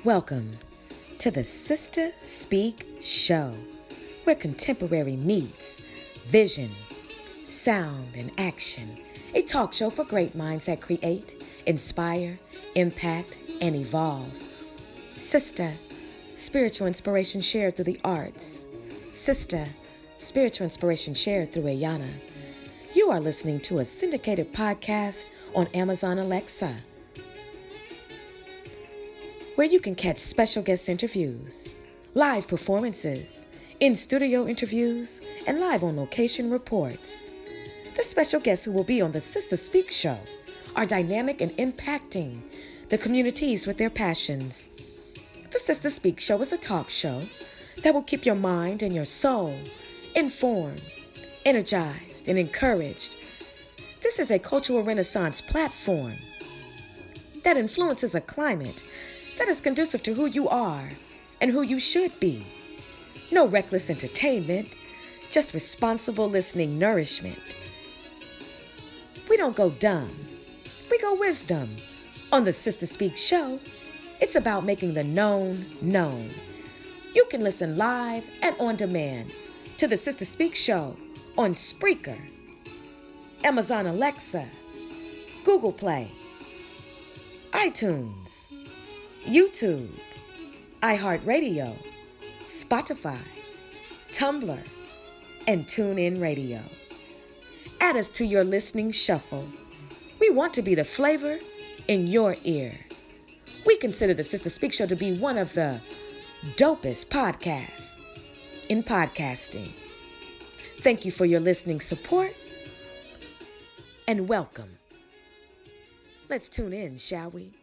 Welcome to the Sister Speak Show, where contemporary meets vision, sound, and action. A talk show for great minds that create, inspire, impact, and evolve. Sister, spiritual inspiration shared through the arts. Sister, spiritual inspiration shared through Ayana. You are listening to a syndicated podcast on Amazon Alexa, where you can catch special guest interviews, live performances, in-studio interviews, and live on-location reports. The special guests who will be on the Sister Speak Show are dynamic and impacting the communities with their passions. The Sister Speak Show is a talk show that will keep your mind and your soul informed, energized, and encouraged. This is a cultural renaissance platform that influences a climate that is conducive to who you are and who you should be. No reckless entertainment, just responsible listening nourishment. We don't go dumb, we go wisdom. On the Sister Speak Show, it's about making the known known. You can listen live and on demand to the Sister Speak Show on Spreaker, Amazon Alexa, Google Play, iTunes, YouTube, iHeartRadio, Spotify, Tumblr, and TuneIn Radio. Add us to your listening shuffle. We want to be the flavor in your ear. We consider the Sister Speak Show to be one of the dopest podcasts in podcasting. Thank you for your listening support and welcome. Let's tune in, shall we?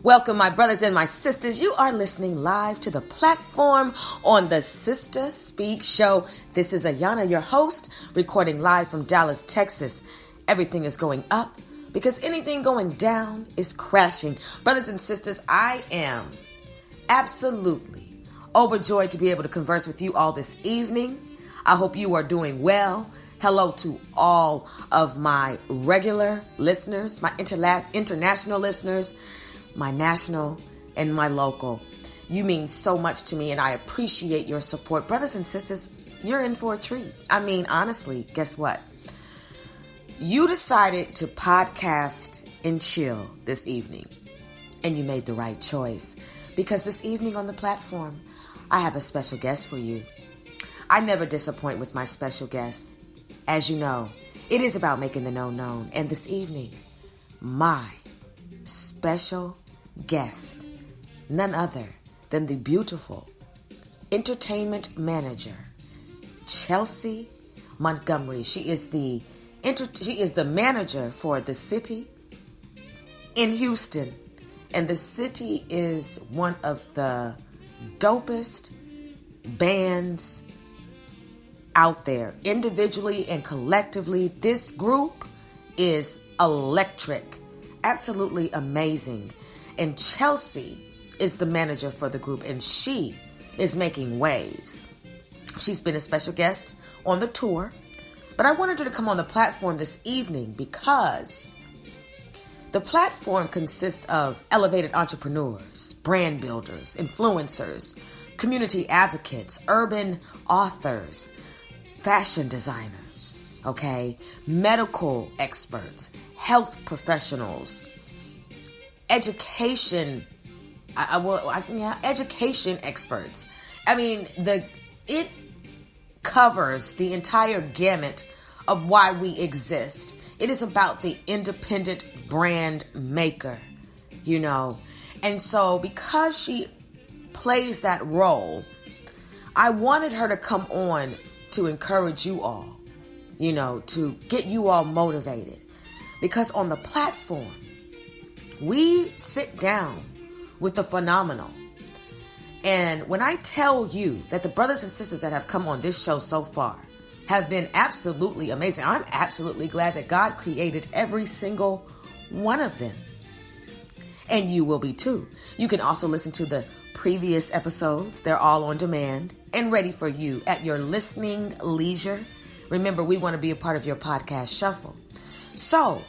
Welcome, my brothers and my sisters. You are listening live to the platform on the Sister Speak Show. This is Ayana, your host, recording live from Dallas, Texas. Everything is going up because anything going down is crashing. Brothers and sisters, I am absolutely overjoyed to be able to converse with you all this evening. I hope you are doing well. Hello to all of my regular listeners, my international listeners, my national and my local. You mean so much to me and I appreciate your support. Brothers and sisters, you're in for a treat. I mean, honestly, guess what? You decided to podcast and chill this evening, and you made the right choice, because this evening on the platform, I have a special guest for you. I never disappoint with my special guests. As you know, it is about making the known known, and this evening, my special guest, none other than the beautiful entertainment manager, Chelsea Montgomery. She is the manager for the city in Houston, and the city is one of the dopest bands out there. Individually and collectively, this group is electric. Absolutely amazing. And Chelsea is the manager for the group, and she is making waves. She's been a special guest on the tour, but I wanted her to come on the platform this evening because the platform consists of elevated entrepreneurs, brand builders, influencers, community advocates, urban authors, fashion designers, medical experts, health professionals, education experts. I mean, it covers the entire gamut of why we exist. It is about the independent brand maker, And so because she plays that role, I wanted her to come on to encourage you all, to get you all motivated. Because on the platform, we sit down with the phenomenal. And when I tell you that the brothers and sisters that have come on this show so far have been absolutely amazing, I'm absolutely glad that God created every single one of them. And you will be too. You can also listen to the previous episodes. They're all on demand and ready for you at your listening leisure. Remember, we want to be a part of your podcast shuffle. So,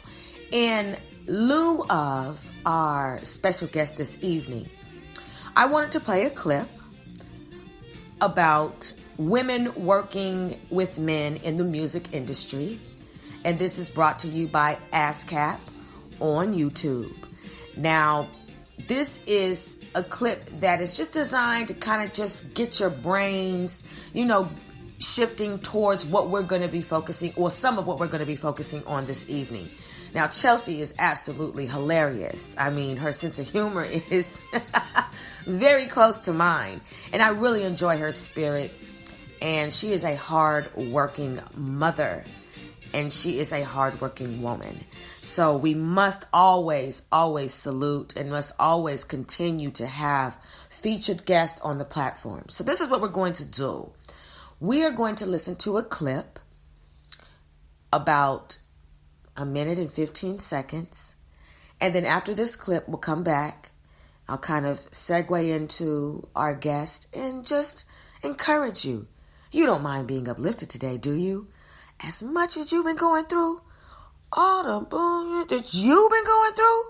in lieu of our special guest this evening, I wanted to play a clip about women working with men in the music industry. And this is brought to you by ASCAP on YouTube. Now, this is a clip that is just designed to kind of just get your brains, shifting towards what we're going to be focusing, or some of what we're going to be focusing on this evening. Now, Chelsea is absolutely hilarious. I mean, her sense of humor is very close to mine. And I really enjoy her spirit. And she is a hard-working mother. And she is a hard-working woman. So we must always, always salute and must always continue to have featured guests on the platform. So this is what we're going to do. We are going to listen to a clip about 1 minute and 15 seconds. And then after this clip, we'll come back. I'll kind of segue into our guest and just encourage you. You don't mind being uplifted today, do you? As much as you've been going through, all the bullshit that you've been going through.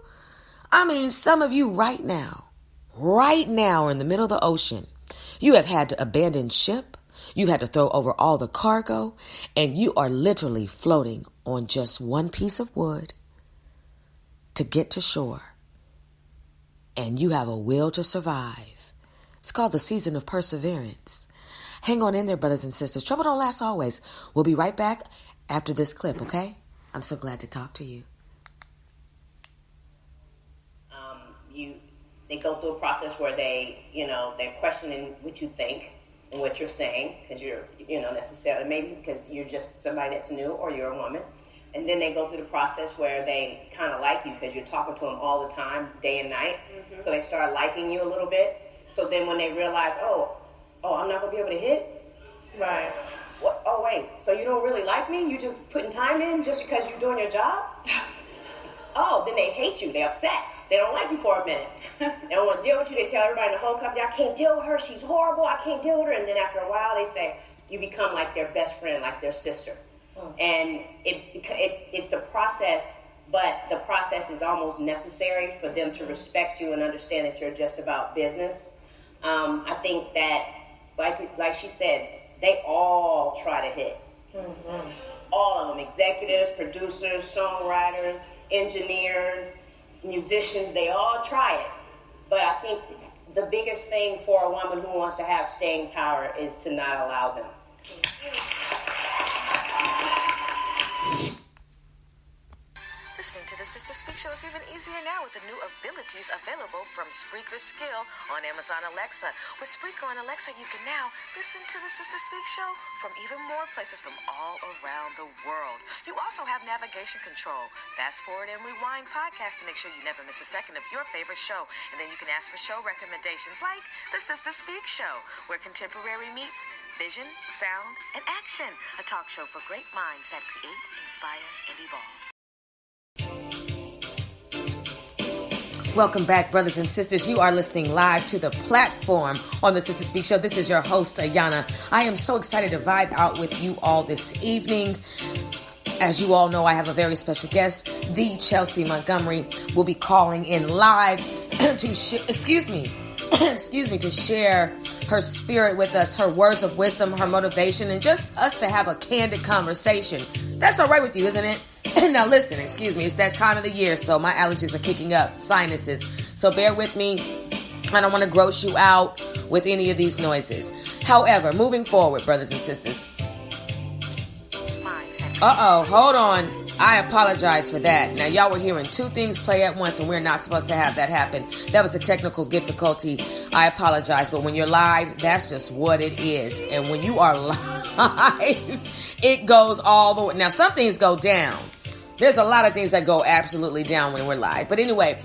I mean, some of you right now are in the middle of the ocean. You have had to abandon ship. You've had to throw over all the cargo, and you are literally floating on just one piece of wood to get to shore. And you have a will to survive. It's called the season of perseverance. Hang on in there, brothers and sisters. Trouble don't last always. We'll be right back after this clip, okay? I'm so glad to talk to you. They go through a process where they're questioning what you think and what you're saying, because you're, necessarily, maybe because you're just somebody that's new or you're a woman. And then they go through the process where they kind of like you because you're talking to them all the time, day and night. Mm-hmm. So they start liking you a little bit. So then when they realize, oh, I'm not going to be able to hit? Right. What? Oh, wait, so you don't really like me? You just putting time in just because you're doing your job? Oh, then they hate you. They're upset. They don't like you for a minute. They don't want to deal with you. They tell everybody in the whole company, I can't deal with her. She's horrible. I can't deal with her. And then after a while, they say, you become like their best friend, like their sister. And it's a process, but the process is almost necessary for them to respect you and understand that you're just about business. I think that, like she said, they all try to hit. Mm-hmm. All of them, executives, producers, songwriters, engineers, musicians, they all try it. But I think the biggest thing for a woman who wants to have staying power is to not allow them. Listening to the Sister Speak Show is even easier now with the new abilities available from Spreaker Skill on Amazon Alexa. With Spreaker on Alexa, you can now listen to the Sister Speak Show from even more places from all around the world. You also have navigation control, fast forward and rewind podcasts to make sure you never miss a second of your favorite show. And then you can ask for show recommendations like the Sister Speak Show, where contemporary meets vision, sound, and action. A talk show for great minds that create, inspire, and evolve. Welcome back, brothers and sisters. You are listening live to the platform on the Sister Speak Show. This is your host, Ayana. I am so excited to vibe out with you all this evening. As you all know, I have a very special guest. The Chelsea Montgomery will be calling in live to share her spirit with us, her words of wisdom, her motivation, and just us to have a candid conversation. That's all right with you, isn't it? Now listen, it's that time of the year, so my allergies are kicking up, sinuses. So bear with me. I don't want to gross you out with any of these noises. However, moving forward, brothers and sisters. Hold on. I apologize for that. Now, y'all were hearing two things play at once, and we're not supposed to have that happen. That was a technical difficulty. I apologize, but when you're live, that's just what it is. And when you are live, it goes all the way. Now, some things go down. There's a lot of things that go absolutely down when we're live. But anyway,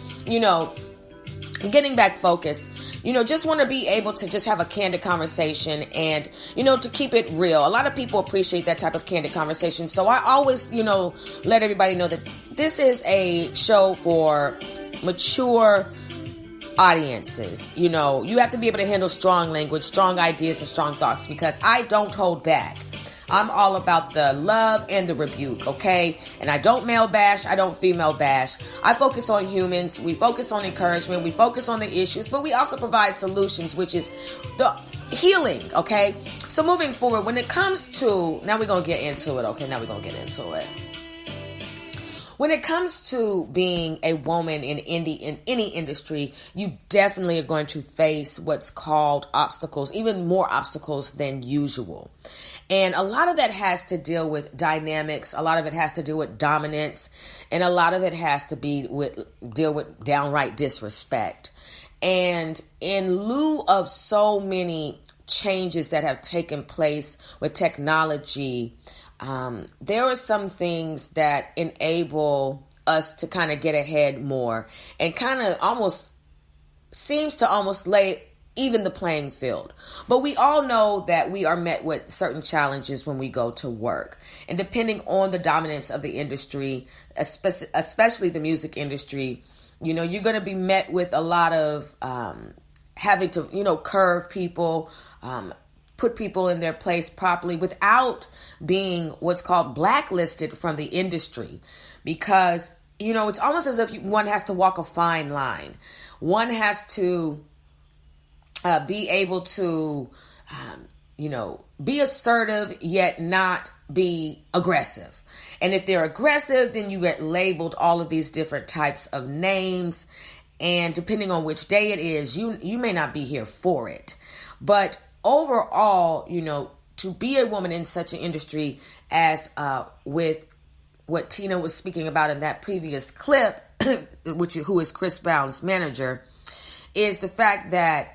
getting back focused, just want to be able to just have a candid conversation and, to keep it real. A lot of people appreciate that type of candid conversation. So I always, let everybody know that this is a show for mature audiences. You have to be able to handle strong language, strong ideas, and strong thoughts, because I don't hold back. I'm all about the love and the rebuke, okay? And I don't male bash, I don't female bash. I focus on humans, we focus on encouragement, we focus on the issues, but we also provide solutions, which is the healing, okay? So moving forward, when it comes to, now we're going to get into it, okay? Now we're going to get into it. When it comes to being a woman in any industry, you definitely are going to face what's called obstacles, even more obstacles than usual. And a lot of that has to deal with dynamics. A lot of it has to do with dominance. And a lot of it has to deal with downright disrespect. And in lieu of so many changes that have taken place with technology, there are some things that enable us to kind of get ahead more and kind of seems to lay even the playing field. But we all know that we are met with certain challenges when we go to work. And depending on the dominance of the industry, especially the music industry, you're going to be met with a lot of having to, curve people, put people in their place properly without being what's called blacklisted from the industry. Because, it's almost as if one has to walk a fine line. One has to be able to, be assertive yet not be aggressive. And if they're aggressive, then you get labeled all of these different types of names. And depending on which day it is, you may not be here for it. But overall, to be a woman in such an industry as with what Tina was speaking about in that previous clip, who is Chris Brown's manager, is the fact that,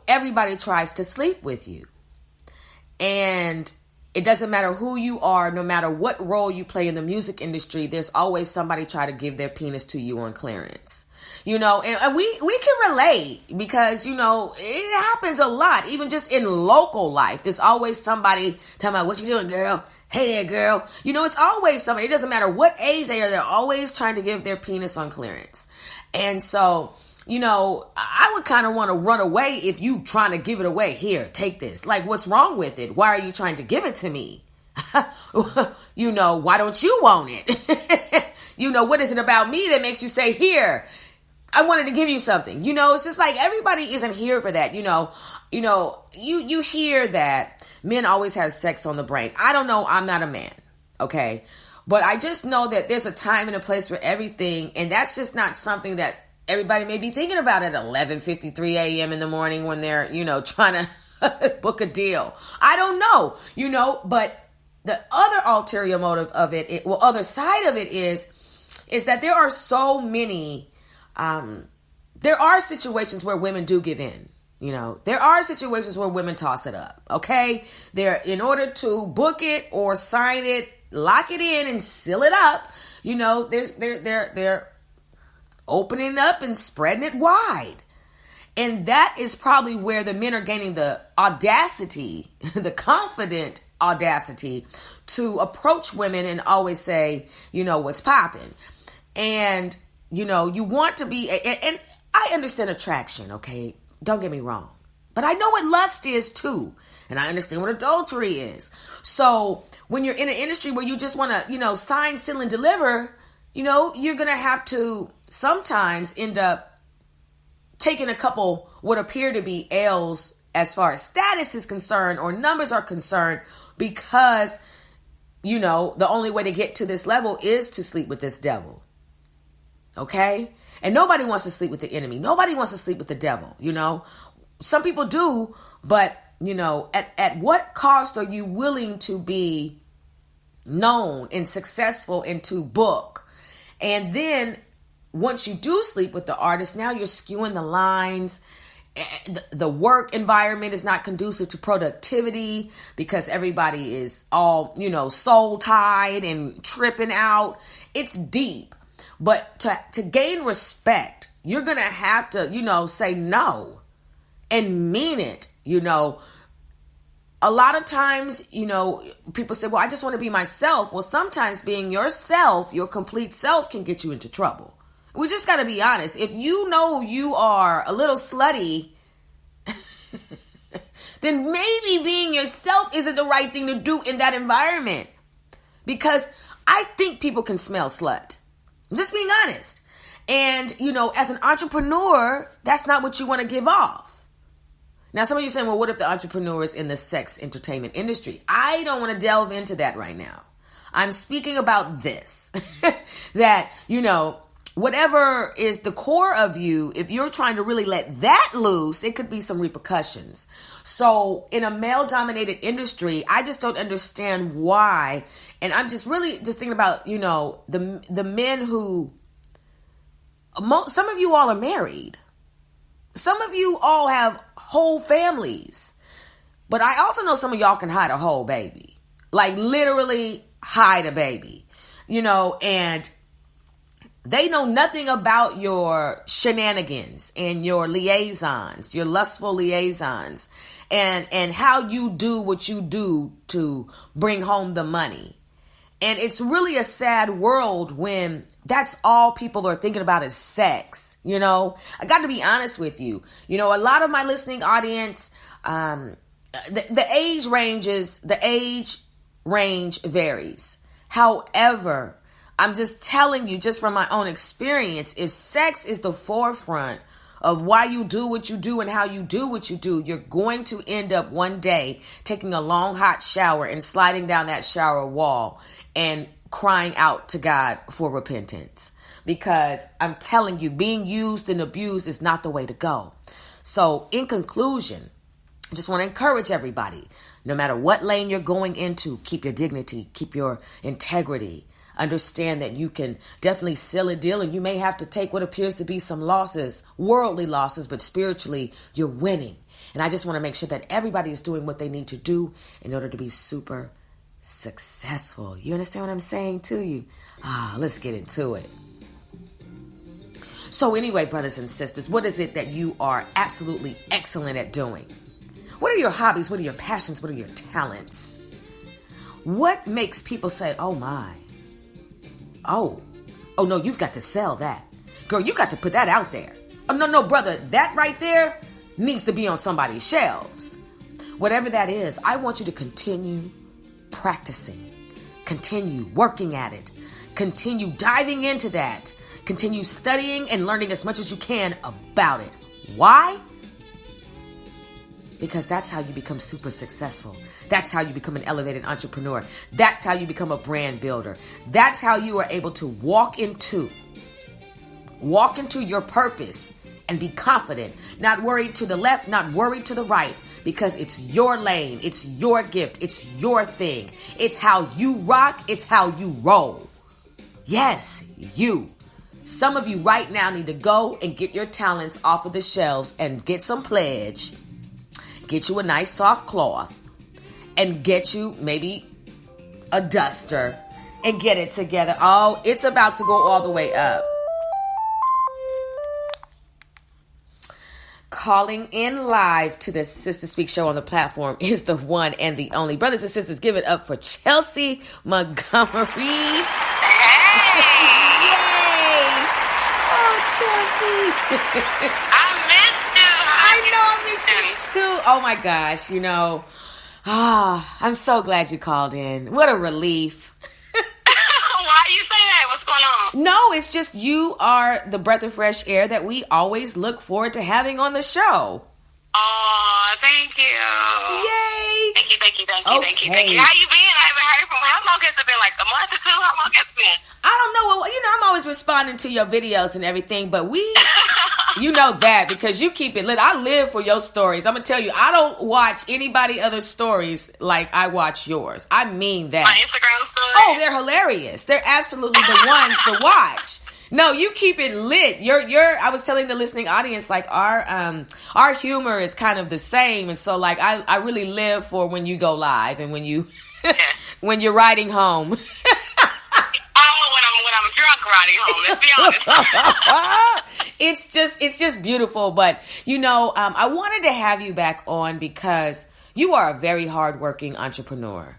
everybody tries to sleep with you. And it doesn't matter who you are, no matter what role you play in the music industry, there's always somebody try to give their penis to you on clearance. And we can relate because, it happens a lot, even just in local life. There's always somebody talking about, what you doing, girl? Hey there, girl. It's always somebody. It doesn't matter what age they are. They're always trying to give their penis on clearance. And so, I would kind of want to run away if you trying to give it away. Here, take this. Like, what's wrong with it? Why are you trying to give it to me? Why don't you want it? What is it about me that makes you say, here, I wanted to give you something. It's just like everybody isn't here for that. You hear that men always have sex on the brain. I don't know. I'm not a man. Okay. But I just know that there's a time and a place for everything. And that's just not something that everybody may be thinking about at 11:53 a.m. in the morning when they're, trying to book a deal. I don't know, but the other ulterior motive of other side of it is that there are so many, there are situations where women do give in. There are situations where women toss it up. Okay. In order to book it or sign it, lock it in and seal it up, they're opening it up and spreading it wide. And that is probably where the men are gaining the audacity, the confident audacity to approach women and always say, what's popping. And, you want to be, and I understand attraction, okay? Don't get me wrong. But I know what lust is too. And I understand what adultery is. So when you're in an industry where you just want to, sign, seal, and deliver, you're going to have to sometimes end up taking a couple what appear to be L's as far as status is concerned or numbers are concerned because, the only way to get to this level is to sleep with this devil. Okay? And nobody wants to sleep with the enemy. Nobody wants to sleep with the devil, Some people do, but, at what cost are you willing to be known and successful and to book? And then once you do sleep with the artist, now you're skewing the lines. The work environment is not conducive to productivity because everybody is all, soul tied and tripping out. It's deep. But to gain respect, you're going to have to, say no and mean it. A lot of times, people say, well, I just want to be myself. Well, sometimes being yourself, your complete self, can get you into trouble. We just got to be honest. If you know you are a little slutty, then maybe being yourself isn't the right thing to do in that environment. Because I think people can smell slut. I'm just being honest. And, as an entrepreneur, that's not what you want to give off. Now, some of you are saying, well, what if the entrepreneur is in the sex entertainment industry? I don't want to delve into that right now. I'm speaking about this, that, whatever is the core of you, if you're trying to really let that loose, it could be some repercussions. So in a male-dominated industry, I just don't understand why. And I'm just really just thinking about, the men who, some of you all are married. Some of you all have whole families. But I also know some of y'all can hide a whole baby. Like literally hide a baby, and they know nothing about your shenanigans and your liaisons, your lustful liaisons, and how you do what you do to bring home the money. And it's really a sad world when that's all people are thinking about is sex. I got to be honest with you. A lot of my listening audience, the age range varies. However, I'm just telling you, just from my own experience, if sex is the forefront of why you do what you do and how you do what you do, you're going to end up one day taking a long hot shower and sliding down that shower wall and crying out to God for repentance. Because I'm telling you, being used and abused is not the way to go. So in conclusion, I just want to encourage everybody, no matter what lane you're going into, keep your dignity, keep your integrity. Understand that you can definitely seal a deal and you may have to take what appears to be some losses, worldly losses, but spiritually you're winning. And I just want to make sure that everybody is doing what they need to do in order to be super successful. You understand what I'm saying to you? Let's get into it. So anyway, brothers and sisters, what is it that you are absolutely excellent at doing? What are your hobbies? What are your passions? What are your talents? What makes people say, oh my, oh no, you've got to sell that. Girl, you got to put that out there. Oh, no, brother, that right there needs to be on somebody's shelves. Whatever that is, I want you to continue practicing, continue working at it, continue diving into that, continue studying and learning as much as you can about it. Why? Because that's how you become super successful. That's how you become an elevated entrepreneur. That's how you become a brand builder. That's how you are able to walk into your purpose and be confident, not worried to the left, not worried to the right, because it's your lane, it's your gift, it's your thing. It's how you rock, it's how you roll. Yes, you. Some of you right now need to go and get your talents off of the shelves and get some pledge. Get you a nice soft cloth and get you maybe a duster and get it together. Oh, it's about to go all the way up. Calling in live to the Sister Speak show on the platform is the one and the only. Brothers and sisters, give it up for Chelsea Montgomery. Hey! Yay! Oh, Chelsea. I missed you. I know I missed you too. Oh my gosh, I'm so glad you called in. What a relief. Why you say that? What's going on? No, it's just you are the breath of fresh air that we always look forward to having on the show. Oh, thank you. Yay! Thank you. Okay. How you been? I haven't heard from. How long has it been? Like a month or two? How long has it been? I don't know. Well, I'm always responding to your videos and everything, but you know that because you keep it lit. I live for your stories. I'm going to tell you, I don't watch anybody other's stories like I watch yours. I mean that. My Instagram stories? Oh, they're hilarious. They're absolutely the ones to watch. No, you keep it lit. I was telling the listening audience, like our humor is kind of the same. And so like, I really live for when you go live and when when you're riding home. When I'm drunk riding home, let's be honest. It's just beautiful. But, I wanted to have you back on because you are a very hardworking entrepreneur.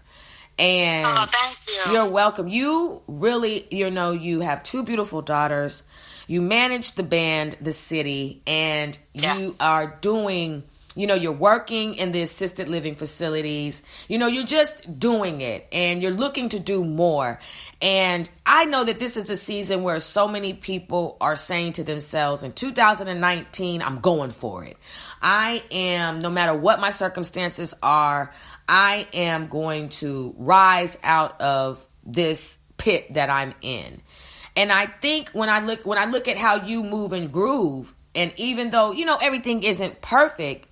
And thank you. You're welcome. You really, you have two beautiful daughters. You manage the band, The City, and you are doing you're working in the assisted living facilities. You're just doing it and you're looking to do more. And I know that this is the season where so many people are saying to themselves, in 2019, I'm going for it. I am, no matter what my circumstances are, I am going to rise out of this pit that I'm in. And I think when I look at how you move and groove, and even though, everything isn't perfect,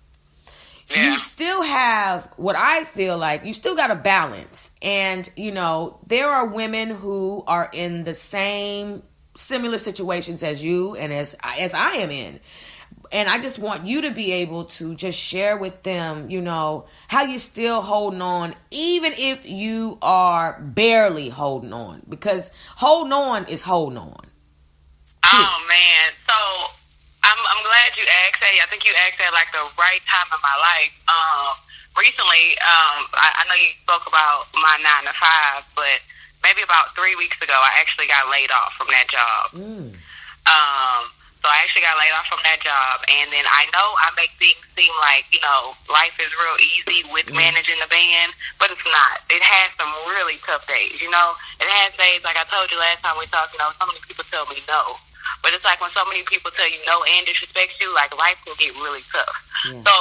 you still have what I feel like you still got a balance. And, there are women who are in the same similar situations as you and as I am in. And I just want you to be able to just share with them, how you're still holding on, even if you are barely holding on, because holding on is holding on. Oh, man. So I'm glad you asked that. I think you asked that like the right time in my life. Recently, I know you spoke about my 9 to 5, but maybe about 3 weeks ago, I actually got laid off from that job. So I actually got laid off from that job, and then I know I make things seem like, life is real easy with managing the band, but it's not. It has some really tough days, It has days, like I told you last time we talked, so many people tell me no. But it's like when so many people tell you no and disrespect you, like life can get really tough. So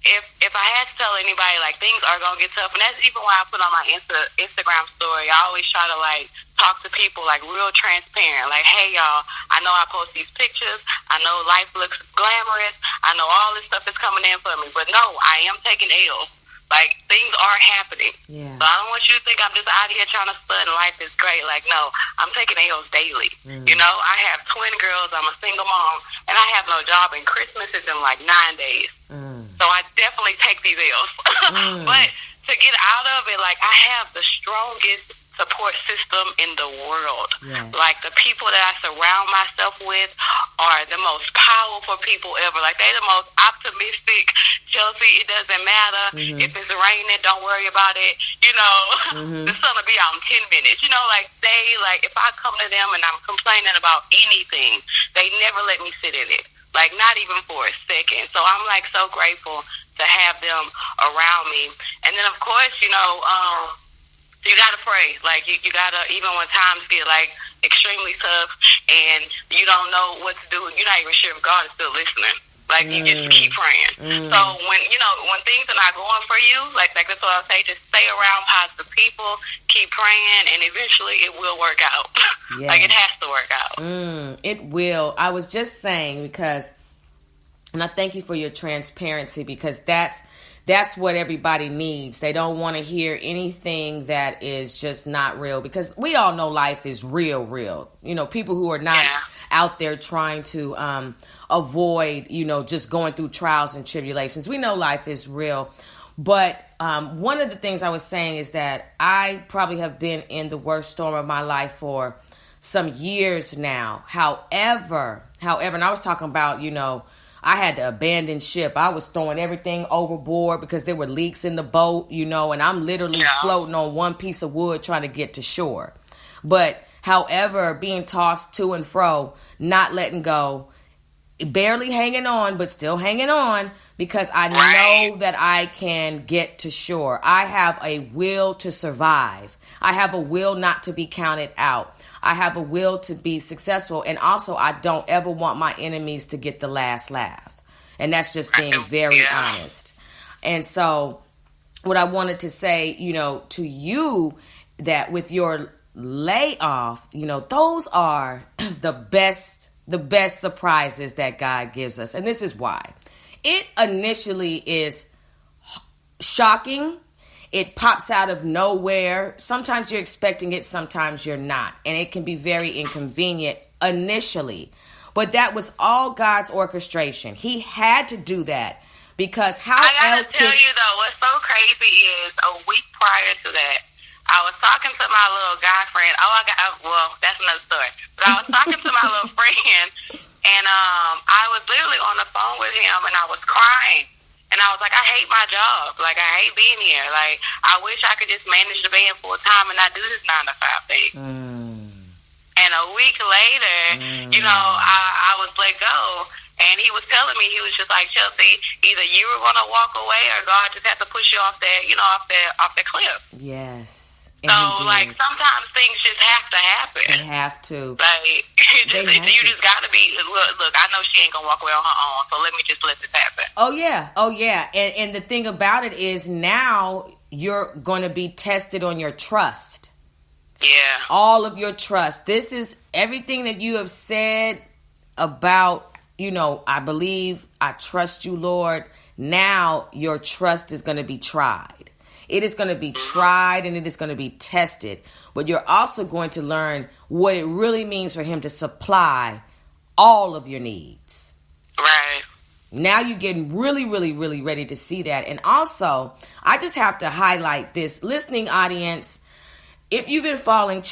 if I had to tell anybody, like, things are going to get tough, and that's even why I put on my Instagram story, I always try to, like, talk to people, like, real transparent. Like, hey, y'all, I know I post these pictures. I know life looks glamorous. I know all this stuff is coming in for me. But, no, I am taking L's. Like, things are happening. So I don't want you to think I'm just out here trying to stun life is great. Like, no, I'm taking L's daily. I have twin girls. I'm a single mom. And I have no job. And Christmas is in, like, 9 days. So I definitely take these L's. But to get out of it, like, I have the strongest support system in the world. Like, the people that I surround myself with are the most powerful people ever. Like, they're the most optimistic. Chelsea, it doesn't matter. If it's raining, don't worry about it. The sun will be out in 10 minutes. Like, if I come to them and I'm complaining about anything, they never let me sit in it. Like, not even for a second. So I'm, like, so grateful to have them around me. And then, of course, you gotta pray. Like, you gotta, even when times get, like, extremely tough and you don't know what to do, you're not even sure if God is still listening. Like, you just keep praying. So when things are not going for you, like that's what I'll say, just stay around positive people, keep praying, and eventually it will work out. Like, it has to work out. It will. I was just saying, and I thank you for your transparency, because that's what everybody needs. They don't want to hear anything that is just not real, because we all know life is real. People who are not out there trying to avoid, just going through trials and tribulations. We know life is real. But one of the things I was saying is that I probably have been in the worst storm of my life for some years now. However, and I was talking about, I had to abandon ship. I was throwing everything overboard because there were leaks in the boat, and I'm literally floating on one piece of wood trying to get to shore. But however, being tossed to and fro, not letting go, barely hanging on, but still hanging on, because I know that I can get to shore. I have a will to survive. I have a will not to be counted out. I have a will to be successful. And also, I don't ever want my enemies to get the last laugh. And that's just being very honest. And so what I wanted to say, to you, that with your layoff, those are the best surprises that God gives us. And this is why. It initially is shocking. It pops out of nowhere. Sometimes you're expecting it, sometimes you're not. And it can be very inconvenient initially. But that was all God's orchestration. He had to do that, because how else I gotta tell you, though, what's so crazy is a week prior to that, I was talking to my little guy friend. Well, that's another story. But I was talking to my little friend, and I was literally on the phone with him, and I was crying. And I was like, I hate my job. Like, I hate being here. Like, I wish I could just manage the band full time and not do this 9 to 5 thing. And a week later, I was let go. And he was telling me, he was just like, Chelsea, either you were going to walk away or God just had to push you off that, off that cliff. Yes. So, like, sometimes things just have to happen. They have to. Like, you just got to be, look, I know she ain't going to walk away on her own, so let me just let this happen. Oh, yeah. And the thing about it is now you're going to be tested on your trust. Yeah. All of your trust. This is everything that you have said about, I believe, I trust you, Lord. Now your trust is going to be tried. It is going to be tried and it is going to be tested. But you're also going to learn what it really means for him to supply all of your needs. Right. Now you're getting really, really, really ready to see that. And also, I just have to highlight this. Listening audience, if you've been following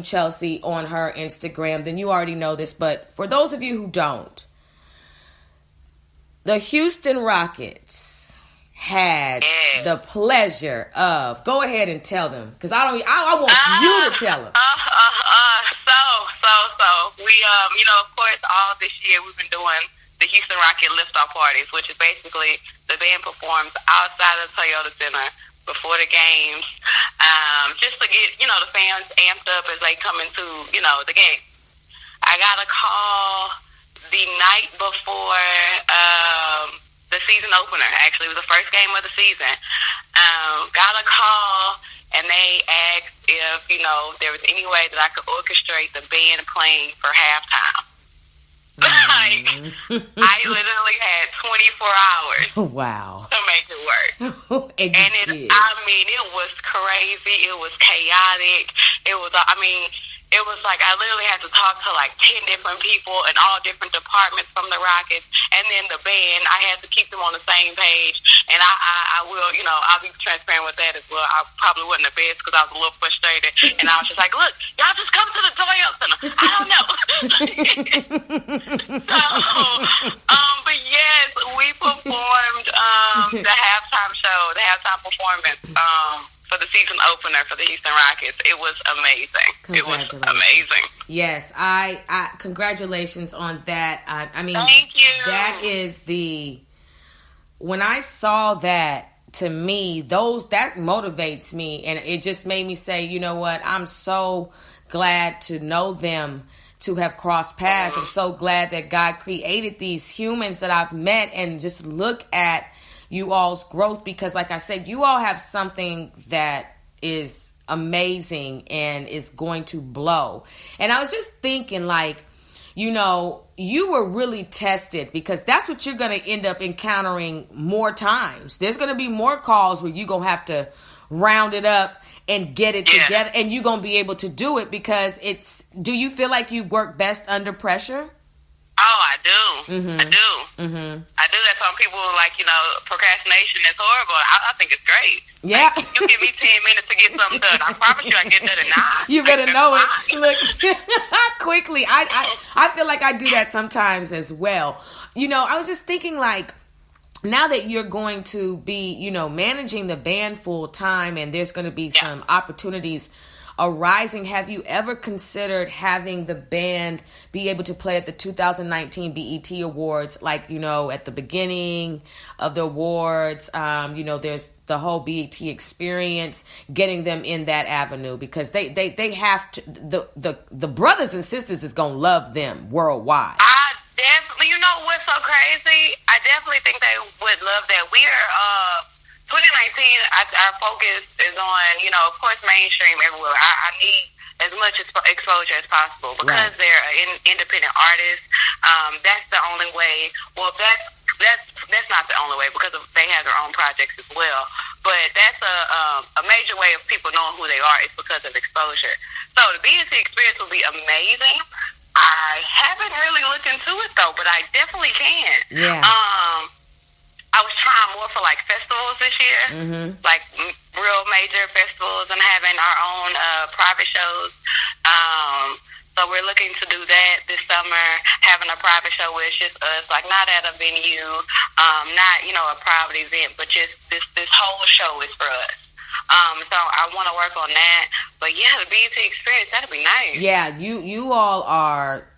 Chelsea on her Instagram, then you already know this. But for those of you who don't, the Houston Rockets had the pleasure of, go ahead and tell them, because I want you to tell them. So we of course all this year we've been doing the Houston Rocket liftoff parties, which is basically the band performs outside of the Toyota Center before the games, just to get the fans amped up as they come into the game. I got a call the night before the season opener. Actually, it was the first game of the season. Got a call, and they asked if there was any way that I could orchestrate the band playing for halftime. Like, I literally had 24 hours. Wow. To make it work. and it did. It was crazy. It was chaotic. It was like I literally had to talk to like 10 different people in all different departments from the Rockets, and then the band. I had to keep them on the same page, and I will, I'll be transparent with that as well. I probably wasn't the best because I was a little frustrated, and I was just like, look, y'all just come to the Toyota Center. I don't know. But yes, we performed the halftime show, the halftime performance. For the season opener for the Houston Rockets. It was amazing. It was amazing. Yes, I congratulations on that. I mean, thank you. That is when I saw that, to me, that motivates me, and it just made me say, you know what? I'm so glad to know them, to have crossed paths. I'm so glad that God created these humans that I've met, and just look at you all's growth, because like I said, you all have something that is amazing and is going to blow. And I was just thinking, like, you were really tested, because that's what you're going to end up encountering more times. There's going to be more calls where you're going to have to round it up and get it together, and you're going to be able to do it, because do you feel like you work best under pressure? Oh, I do. Mm-hmm. I do. Mm-hmm. I do. That's why people are like, procrastination is horrible. I think it's great. Yeah. Like, you give me 10 minutes to get something done. I promise you I get that in 9. You better know it. Look, quickly. I feel like I do that sometimes as well. I was just thinking, like, now that you're going to be, managing the band full time, and there's going to be some opportunities arising, have you ever considered having the band be able to play at the 2019 BET Awards, like, at the beginning of the awards? There's the whole BET experience, getting them in that avenue, because they have to, the brothers and sisters is going to love them worldwide. I definitely, what's so crazy? I definitely think they would love that. We are, 2019, our focus is on, of course, mainstream everywhere. I need as much exposure as possible, because they're an independent artist. That's the only way. Well, that's not the only way, because they have their own projects as well. But that's a major way of people knowing who they are, is because of exposure. So the BET experience will be amazing. I haven't really looked into it though, but I definitely can. Yeah. I was trying more for like festivals this year, like real major festivals, and having our own private shows. So we're looking to do that this summer, having a private show where it's just us, like not at a venue, not a private event, but just this whole show is for us. So I want to work on that. But yeah, the BET experience, that'd be nice. Yeah, you all are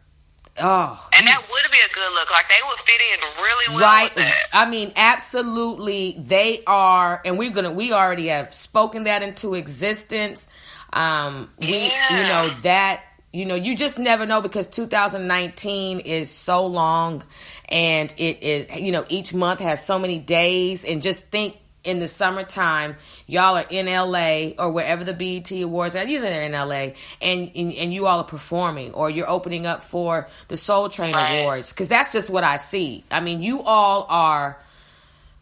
And that would be a good look. Like, they would fit in really well right. with that. I mean, absolutely, they are, and we already have spoken that into existence. You just never know, because 2019 is so long, and it is, each month has so many days, and just think, in the summertime, y'all are in LA or wherever the BET Awards are. Usually they're in LA, and you all are performing, or you're opening up for the Soul Train Awards, because that's just what I see. I mean, you all are,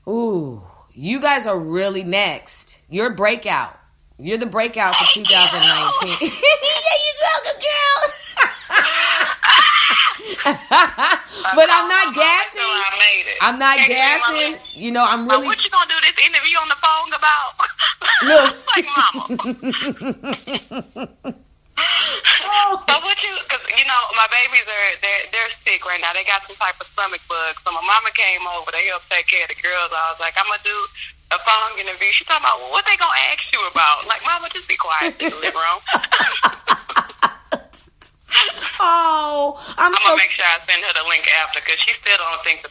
you guys are really next. You're breakout. You're the breakout for 2019. Yeah, you girl. But I'm not gassing. I'm not gassing. I'm really. What you gonna do this interview on the phone about? Look, like mama. But because my babies they're sick right now. They got some type of stomach bug. So my mama came over to help take care of the girls. I was like, I'm gonna do a phone interview. She talking about, well, what they gonna ask you about? Like, mama, just be quiet in the living room. I'm gonna make sure I send her the link after, because she still don't think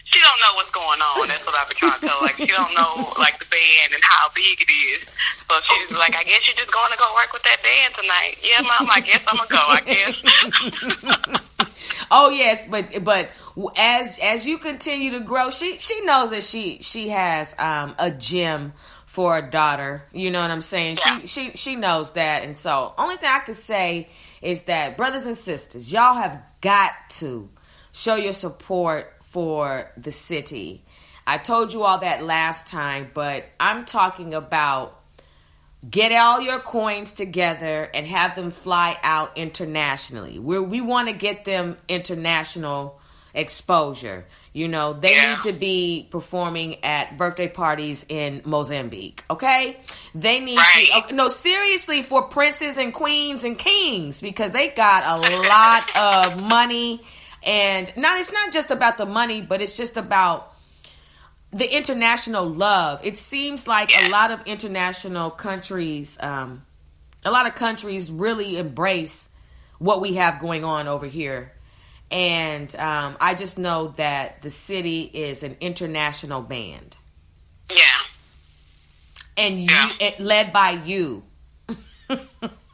she don't know what's going on. That's what I've been trying to tell her. Like, she don't know like the band and how big it is. So she's like, I guess you're just going to go work with that band tonight. Yeah, mom, I guess I'm gonna go. I guess. Oh yes, but as you continue to grow, she knows that she has a gem for a daughter. You know what I'm saying? Yeah. She knows that, and so only thing I could say is that, brothers and sisters, y'all have got to show your support for the city. I told you all that last time, but I'm talking about get all your coins together and have them fly out internationally. We want to get them international exposure. They need to be performing at birthday parties in Mozambique, okay? They need to, no, seriously, for princes and queens and kings, because they got a lot of money. And it's not just about the money, but it's just about the international love. It seems like a lot of international countries, a lot of countries really embrace what we have going on over here. And I just know that the city is an international band. Yeah. And led by you.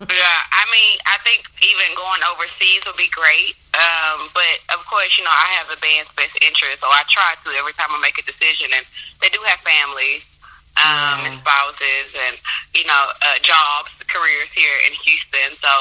Yeah, I mean, I think even going overseas would be great. But, of course, I have the band's best interest, so I try to every time I make a decision. And they do have families and spouses and, jobs, careers here in Houston. So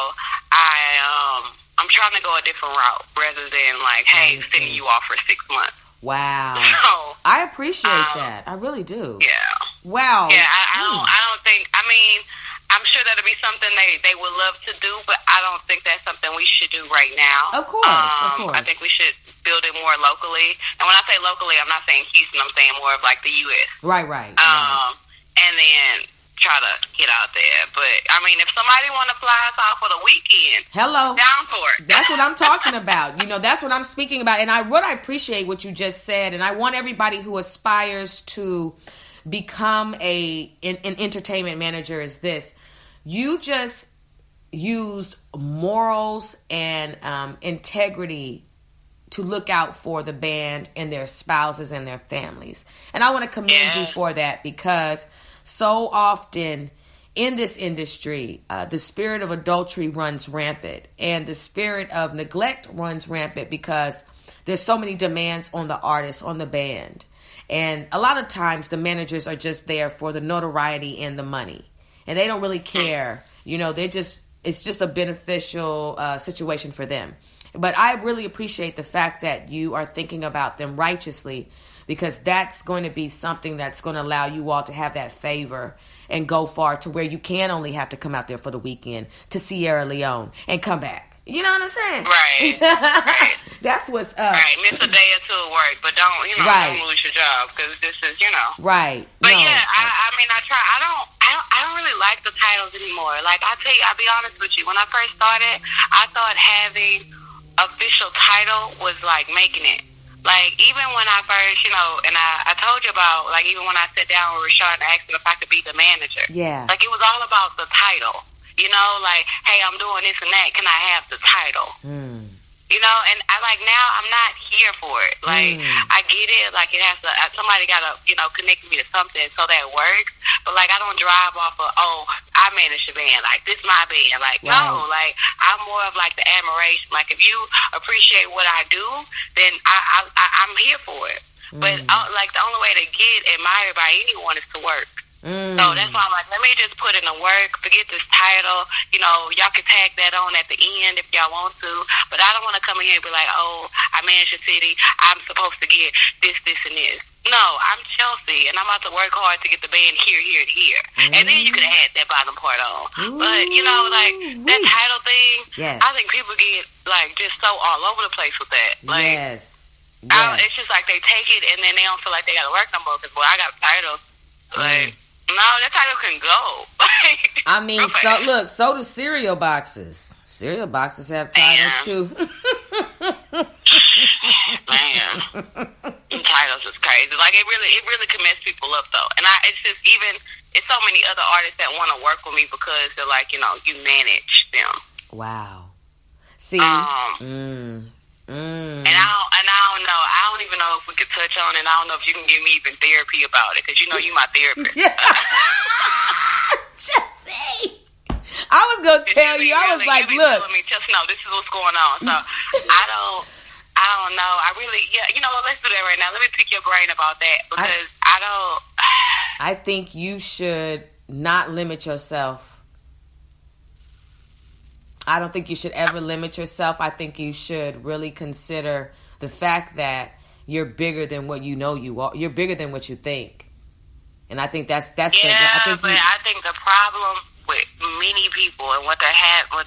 I'm trying to go a different route rather than, like, hey, sending you off for 6 months. Wow. So, I appreciate that. I really do. Yeah. Wow. Yeah, I don't think, I mean, I'm sure that'll be something they would love to do, but I don't think that's something we should do right now. Of course, of course. I think we should build it more locally. And when I say locally, I'm not saying Houston. I'm saying more of like the U.S. Right. And then try to get out there. But, I mean, if somebody want to fly us off for the weekend, hello, down for it. That's what I'm talking about. That's what I'm speaking about. And I appreciate what you just said. And I want everybody who aspires to become an entertainment manager is this. You just used morals and integrity to look out for the band and their spouses and their families. And I want to commend you for that, because so often in this industry, the spirit of adultery runs rampant, and the spirit of neglect runs rampant because there's so many demands on the artist, on the band. And a lot of times the managers are just there for the notoriety and the money. And they don't really care. It's just a beneficial situation for them. But I really appreciate the fact that you are thinking about them righteously, because that's going to be something that's going to allow you all to have that favor and go far, to where you can only have to come out there for the weekend to Sierra Leone and come back. You know what I'm saying? Right. That's what's up. Right. Miss a day or two of work, but don't lose your job, because this is, Right. But I mean, I try. I don't really like the titles anymore. Like, I'll be honest with you. When I first started, I thought having official title was like making it. Like, even when I first, and I told you about, like, even when I sat down with Rashad and asked him if I could be the manager. Yeah. Like, it was all about the title. Like, hey, I'm doing this and that. Can I have the title? You know, and I like now I'm not here for it. Like I get it, like it has to. Somebody got to, you know, connect me to something so that works. But like I don't drive off of I manage the band, like this my band. Like no, like I'm more of like the admiration. Like if you appreciate what I do, then I'm here for it. But like the only way to get admired by anyone is to work. So that's why I'm like, let me just put in the work, forget this title. You know, y'all can tag that on at the end if y'all want to. But I don't want to come in here and be like, oh, I manage the city. I'm supposed to get this, this, and this. No, I'm Chelsea, and I'm about to work hard to get the band here, here, and here. And then you can add that bottom part on. But, you know, like, that title thing, I think people get, like, just so all over the place with that. Like, it's just like they take it, and then they don't feel like they got to work no more because, well, I got a title. Like, no, that title can go. I mean, so do cereal boxes. Cereal boxes have titles too. Man, titles is crazy. Like it really can mess people up though. And it's so many other artists that want to work with me because they're like, you know, you manage them. Wow. See. And I don't know. I don't even know if we could touch on it. I don't know if you can give me even therapy about it because you know you my therapist. Jesse, I was gonna tell you. I was like, look, me, just know this is what's going on. So I don't know. I really, you know what? Let's do that right now. Let me pick your brain about that because I don't. I think you should not limit yourself. I don't think you should ever limit yourself. I think you should really consider the fact that you're bigger than what you know you are. You're bigger than what you think. And I think that's I think the problem with many people and what they're having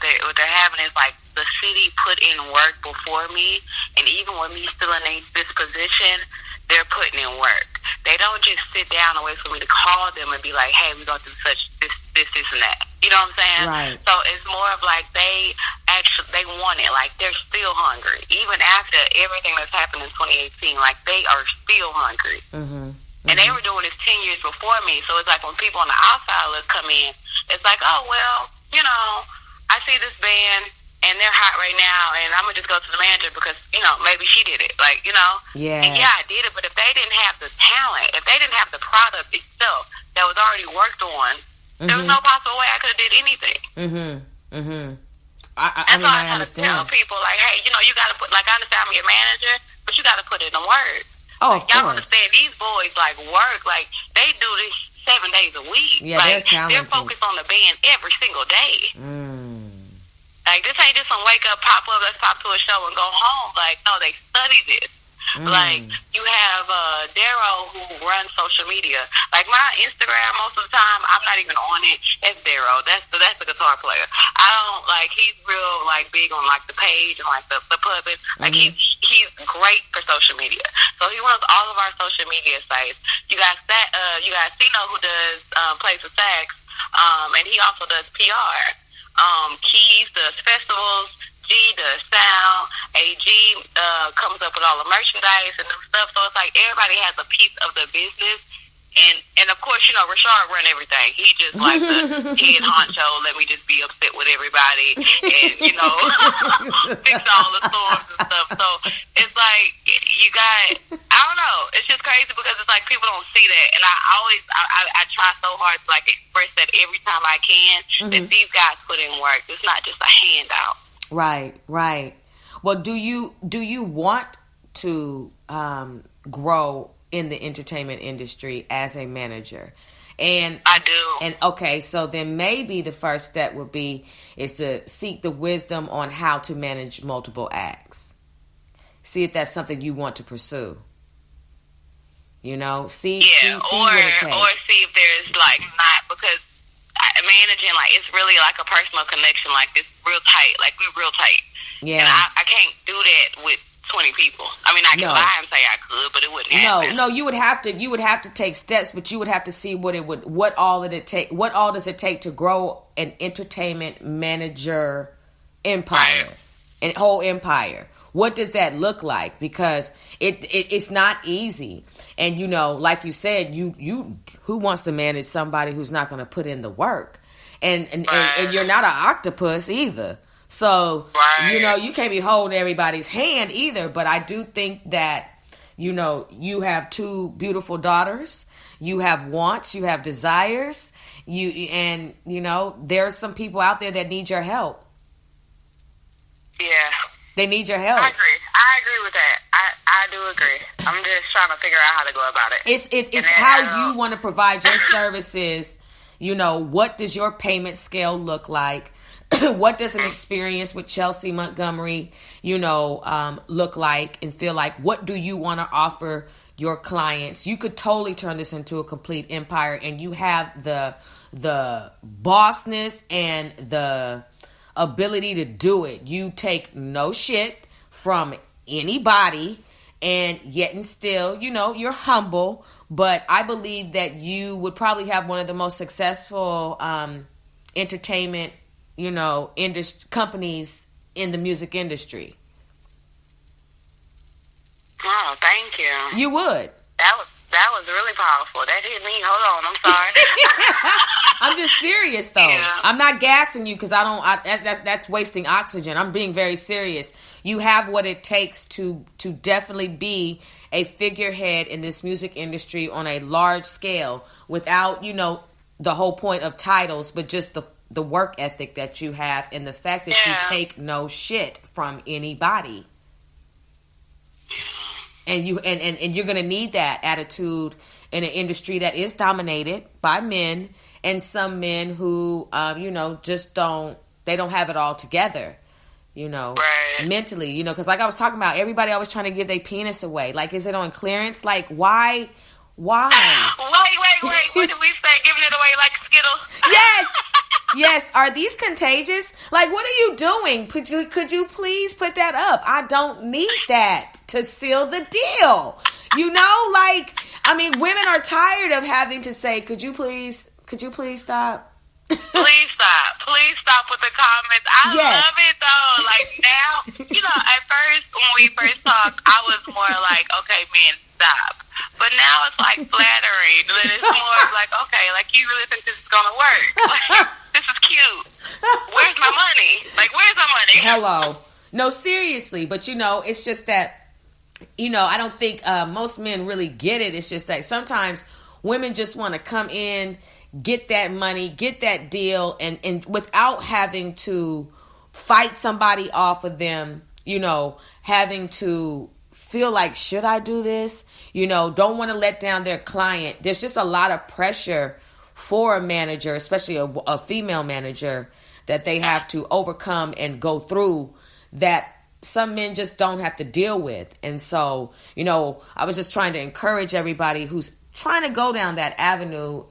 is like the city put in work before me, and even with me still in this position, they're putting in work. They don't just sit down and wait for me to call them and be like, hey, we're going to do such this, and that. You know what I'm saying? Right. So it's more of like they want it. Like they're still hungry. Even after everything that's happened in 2018, like they are still hungry. And they were doing this 10 years before me. So it's like when people on the outside list come in, it's like, oh, well, you know, I see this band and they're hot right now, and I'm going to just go to the manager because, you know, maybe she did it. Like, you know? Yeah. And yeah, I did it, but if they didn't have the talent, if they didn't have the product itself that was already worked on, there was no possible way I could have did anything. I mean, I understand. Tell people, like, hey, you know, you got to put, like, I understand I'm your manager, but you got to put in the work. Oh, like, y'all understand these boys, like, work, like, they do this 7 days a week. Yeah, like, they're talented. They're focused on the band every single day. Like, this ain't just some wake up, pop up, let's pop to a show and go home. Like, no, they study this. Like, you have Darrow who runs social media. Like, my Instagram, most of the time, I'm not even on it. It's Darrow. That's the guitar player. I don't, like, he's real, like, big on, like, the page and, like, the puppet. Like, he's great for social media. So he runs all of our social media sites. You got Sino who does plays with sax, and he also does PR. Keys does festivals. G does sound. AG comes up with all the merchandise and new stuff. So it's like everybody has a piece of the business. And of course, you know, Rashard run everything. He just like the head honcho. Let me just be upset with everybody and, you know, fix all the storms and stuff. So it's like you got, I don't know. It's just crazy because it's like people don't see that. And I try so hard to like express that every time I can that these guys put in work. It's not just a handout. Right. Well, do you want to grow in the entertainment industry as a manager? And I do. And okay, so then maybe the first step would be is to seek the wisdom on how to manage multiple acts. See if that's something you want to pursue. You know, see what it takes. Or see if there's like not, because managing, like, it's really like a personal connection. Like, it's real tight. Like, we real tight. Yeah. And I can't do that with 20 people. I mean, I can lie and say I could, but it wouldn't happen. No, you would have to take steps, but you would have to see what all does it take to grow an entertainment manager empire, a whole empire. What does that look like? Because it's not easy. And, you know, like you said, you who wants to manage somebody who's not going to put in the work? And you're not an octopus either. So, you can't be holding everybody's hand either. But I do think that, you have two beautiful daughters. You have wants. You have desires. There's some people out there that need your help. Yeah. They need your help. I agree with that. I do agree. I'm just trying to figure out how to go about it. It's how you want to provide your services. What does your payment scale look like? What does an experience with Chelsea Montgomery, look like and feel like? What do you want to offer your clients? You could totally turn this into a complete empire, and you have the bossness and the ability to do it. You take no shit from anybody, and yet and still, you're humble. But I believe that you would probably have one of the most successful entertainment, companies in the music industry. Oh, thank you. You would. That was really powerful. That hit me. Hold on, I'm sorry. I'm just serious though. Yeah. I'm not gassing you because that's wasting oxygen. I'm being very serious. You have what it takes to definitely be a figurehead in this music industry on a large scale without, the whole point of titles, but just the work ethic that you have and the fact that you take no shit from anybody. And you're going to need that attitude in an industry that is dominated by men, and some men who, just don't have it all together, right. mentally, because like I was talking about, everybody always trying to give their penis away. Like, is it on clearance? Like, why? Wait. What did we say? Giving it away like Skittles? Yes. Yes. Are these contagious? Like, what are you doing? Could you please put that up? I don't need that to seal the deal. Women are tired of having to say, could you please stop? Please stop with the comments. I love it though. Like now, at first when we first talked, I was more like, okay, men, stop. But now it's like flattering. It's more like, okay, like you really think this is gonna work? Like, this is cute. Where's my money? Like, where's my money? Hello. No, seriously. But it's just that, I don't think most men really get it. It's just that sometimes women just want to come in, get that money, get that deal, and without having to fight somebody off of them, having to feel like, should I do this? Don't want to let down their client. There's just a lot of pressure for a manager, especially a female manager, that they have to overcome and go through that some men just don't have to deal with. And so, I was just trying to encourage everybody who's trying to go down that avenue,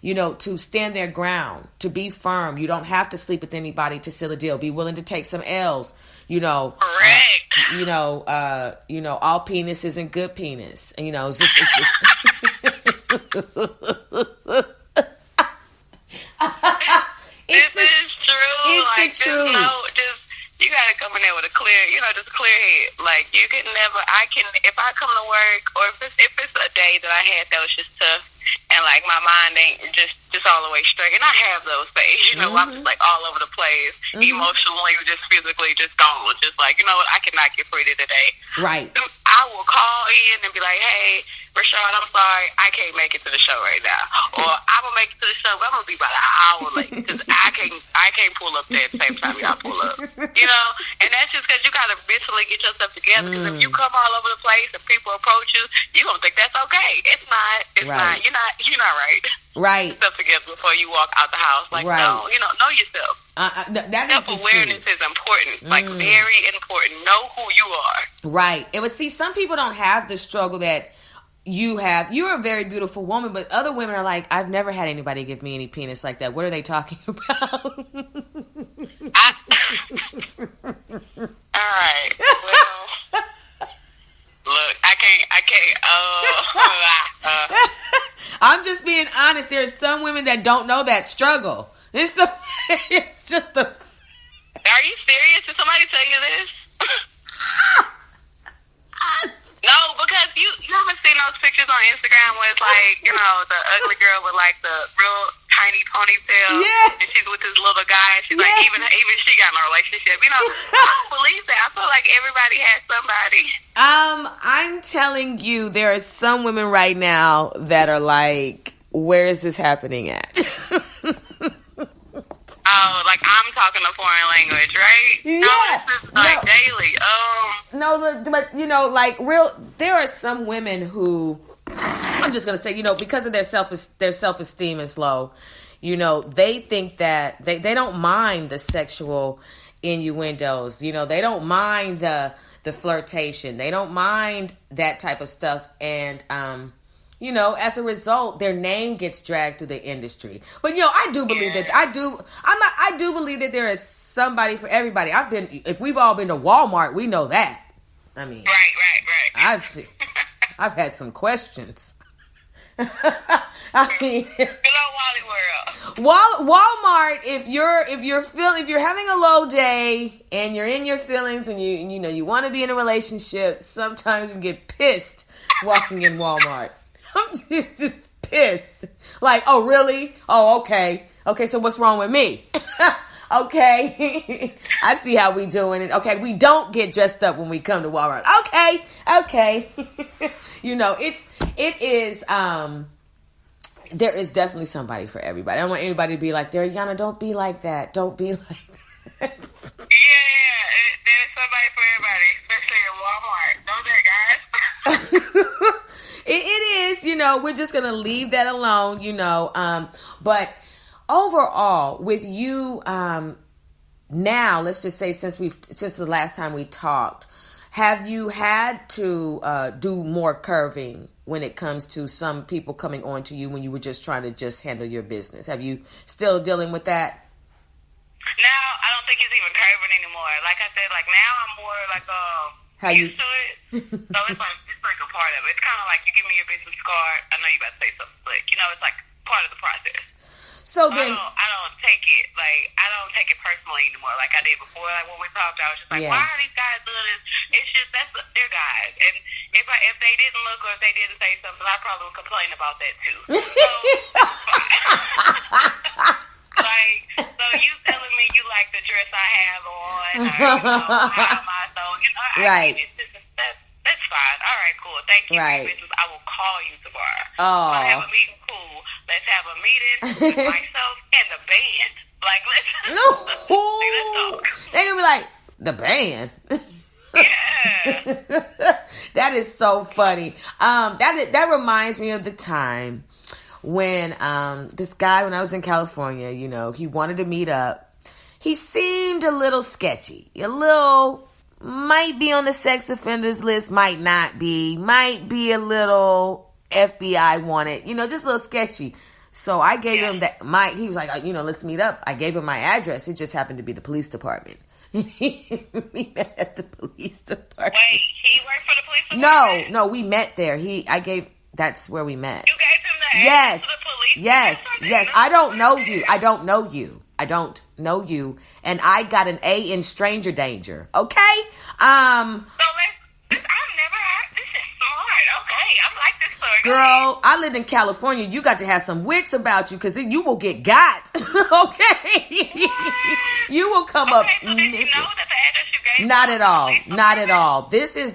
to stand their ground, to be firm. You don't have to sleep with anybody to seal a deal. Be willing to take some L's. Correct. All penis isn't good penis. And, it's just this is true. It's the truth. You gotta come in there with a clear, just a clear head. Like, you can never, if I come to work, or if it's a day that I had that was just tough, and like my mind ain't just all the way straight, and I have those days, I'm just like all over the place, emotionally, just physically, just gone, just like, what, I cannot get free today. Right. I will call in and be like, hey, Rashad, I'm sorry, I can't make it to the show right now, or I'm gonna make it to the show, but I'm gonna be about an hour late because I can't pull up there at the same time y'all pull up, and that's just because you gotta mentally get yourself together. Because if you come all over the place and people approach you, you gonna think that's okay. It's not. It's not. You're not right. Right. Get yourself together before you walk out the house. Like, no, know yourself. That is self-awareness is important, like very important. Know who you are. Right. And see, some people don't have the struggle that you have. You're a very beautiful woman, but other women are like, I've never had anybody give me any penis like that. What are they talking about? All right. Well, look, I can't. I'm just being honest. There's some women that don't know that struggle. It's just a. Are you serious? Did somebody tell you this? No, because you haven't seen those pictures on Instagram where it's like, the ugly girl with like the real tiny ponytail. Yes. And she's with this little guy. And she's like, even she got in a relationship. You know, I don't believe that. I feel like everybody has somebody. I'm telling you, there are some women right now that are like, where is this happening at? Oh, like I'm talking a foreign language, right? Yeah. No, this is like daily. No, but you know, like there are some women who, I'm just gonna say, you know, because of their self-esteem is low, you know, they think that they don't mind the sexual innuendos, you know, they don't mind the flirtation, they don't mind that type of stuff, and you know, as a result, their name gets dragged through the industry. But you know, I do believe that I do believe that there is somebody for everybody. If we've all been to Walmart, we know that. I mean, right. I've had some questions. I mean, good old Wally World. Walmart. If you're having a low day and you're in your feelings and you know you want to be in a relationship, sometimes you get pissed walking in Walmart. I'm just pissed. Like, oh really? Oh okay. So what's wrong with me? Okay. I see how we doing it. Okay, we don't get dressed up when we come to Walmart. Okay. You know, it is there is definitely somebody for everybody. I don't want anybody to be like, there, Yana, don't be like that. Don't be like that. Yeah, there's somebody for everybody, especially at Walmart. Know that, guys? It is, you know, we're just going to leave that alone, you know. But overall, with you now, let's just say since the last time we talked, have you had to do more curving when it comes to some people coming on to you when you were just trying to just handle your business? Have you still dealing with that? Now, I don't think it's even curving anymore. Like I said, like now I'm more like used to it. So it's like a part of it. It's kind of like you give me your business card. I know you about to say something slick. You know, it's like part of the process. So then, I don't take it personally anymore like I did before. Like when we talked, I was just like, why are these guys doing this? It's just they're guys, and if they didn't look or if they didn't say something, I probably would complain about that too. So, like, so you telling me you like the dress I have on, or, you know, how am I? So you know, right. That's fine. All right, cool. Thank you. Right. I will call you tomorrow. Oh. I'll have a meeting. Cool. Let's have a meeting with myself and the band. Like, let's they're gonna be like, the band. Yeah. That is so funny. That reminds me of the time when this guy, when I was in California, you know, he wanted to meet up. He seemed a little sketchy, might be on the sex offenders list, might not be, might be a little FBI wanted, you know, just a little sketchy. So I gave him he was like, you know, let's meet up. I gave him my address. It just happened to be the police department. We met at the police department. Wait, he worked for the police department? No, we met there. That's where we met. You gave him the address to the police? Yes. I don't know you. And I got an A in stranger danger. Okay? So I've never had, this is smart. Okay, I like this story. Girl, I lived in California. You got to have some wits about you because you will get got. Okay? You will come up so did you know that the address you gave? Not at all. This is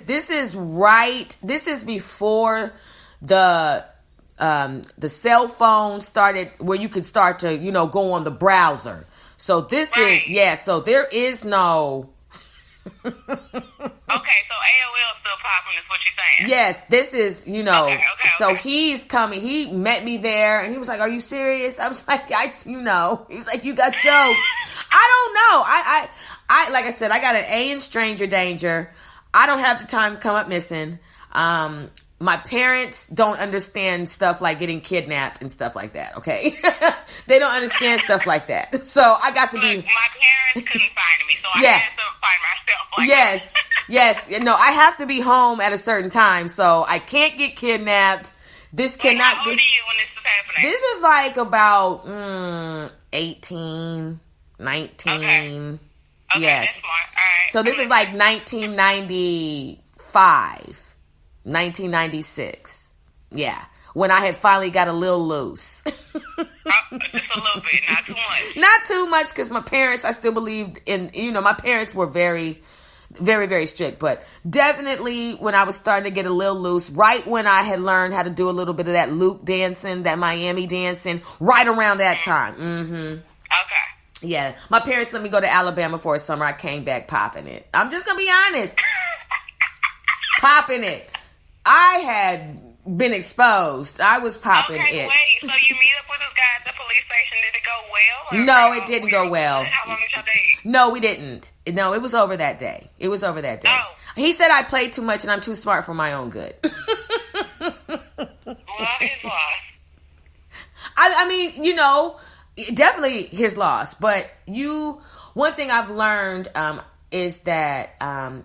before the cell phone started, where you could start to, you know, go on the browser. So so there is no. Okay, so AOL still popping is what you're saying? Yes, this is, you know, okay. So he's coming, he met me there and he was like, are you serious? I was like, he was like, you got jokes. I don't know. I like I said, I got an A in stranger danger. I don't have the time to come up missing. My parents don't understand stuff like getting kidnapped and stuff like that, okay? They don't understand stuff like that. So I got to be... My parents couldn't find me, so I had to find myself. Yes. No, I have to be home at a certain time, so I can't get kidnapped. This cannot... How old are you when this is happening? This is like about 18, 19. Okay, yes. That's smart. All right. So this is like 1995. 1996. Yeah. When I had finally got a little loose. Just a little bit, not too much. Not too much, because my parents, I still believed in, my parents were very, very, very strict. But definitely when I was starting to get a little loose, right when I had learned how to do a little bit of that Luke dancing, that Miami dancing, right around that time. Mm-hmm. Okay. Yeah. My parents let me go to Alabama for a summer. I came back popping it. I'm just going to be honest. Popping it. I had been exposed. I was popping it. Wait. So you meet up with this guy at the police station. Did it go well? No, it didn't go well. How long did y'all date? No, we didn't. No, it was over that day. Oh. He said I played too much and I'm too smart for my own good. Well, his loss. I mean, definitely his loss. But one thing I've learned is that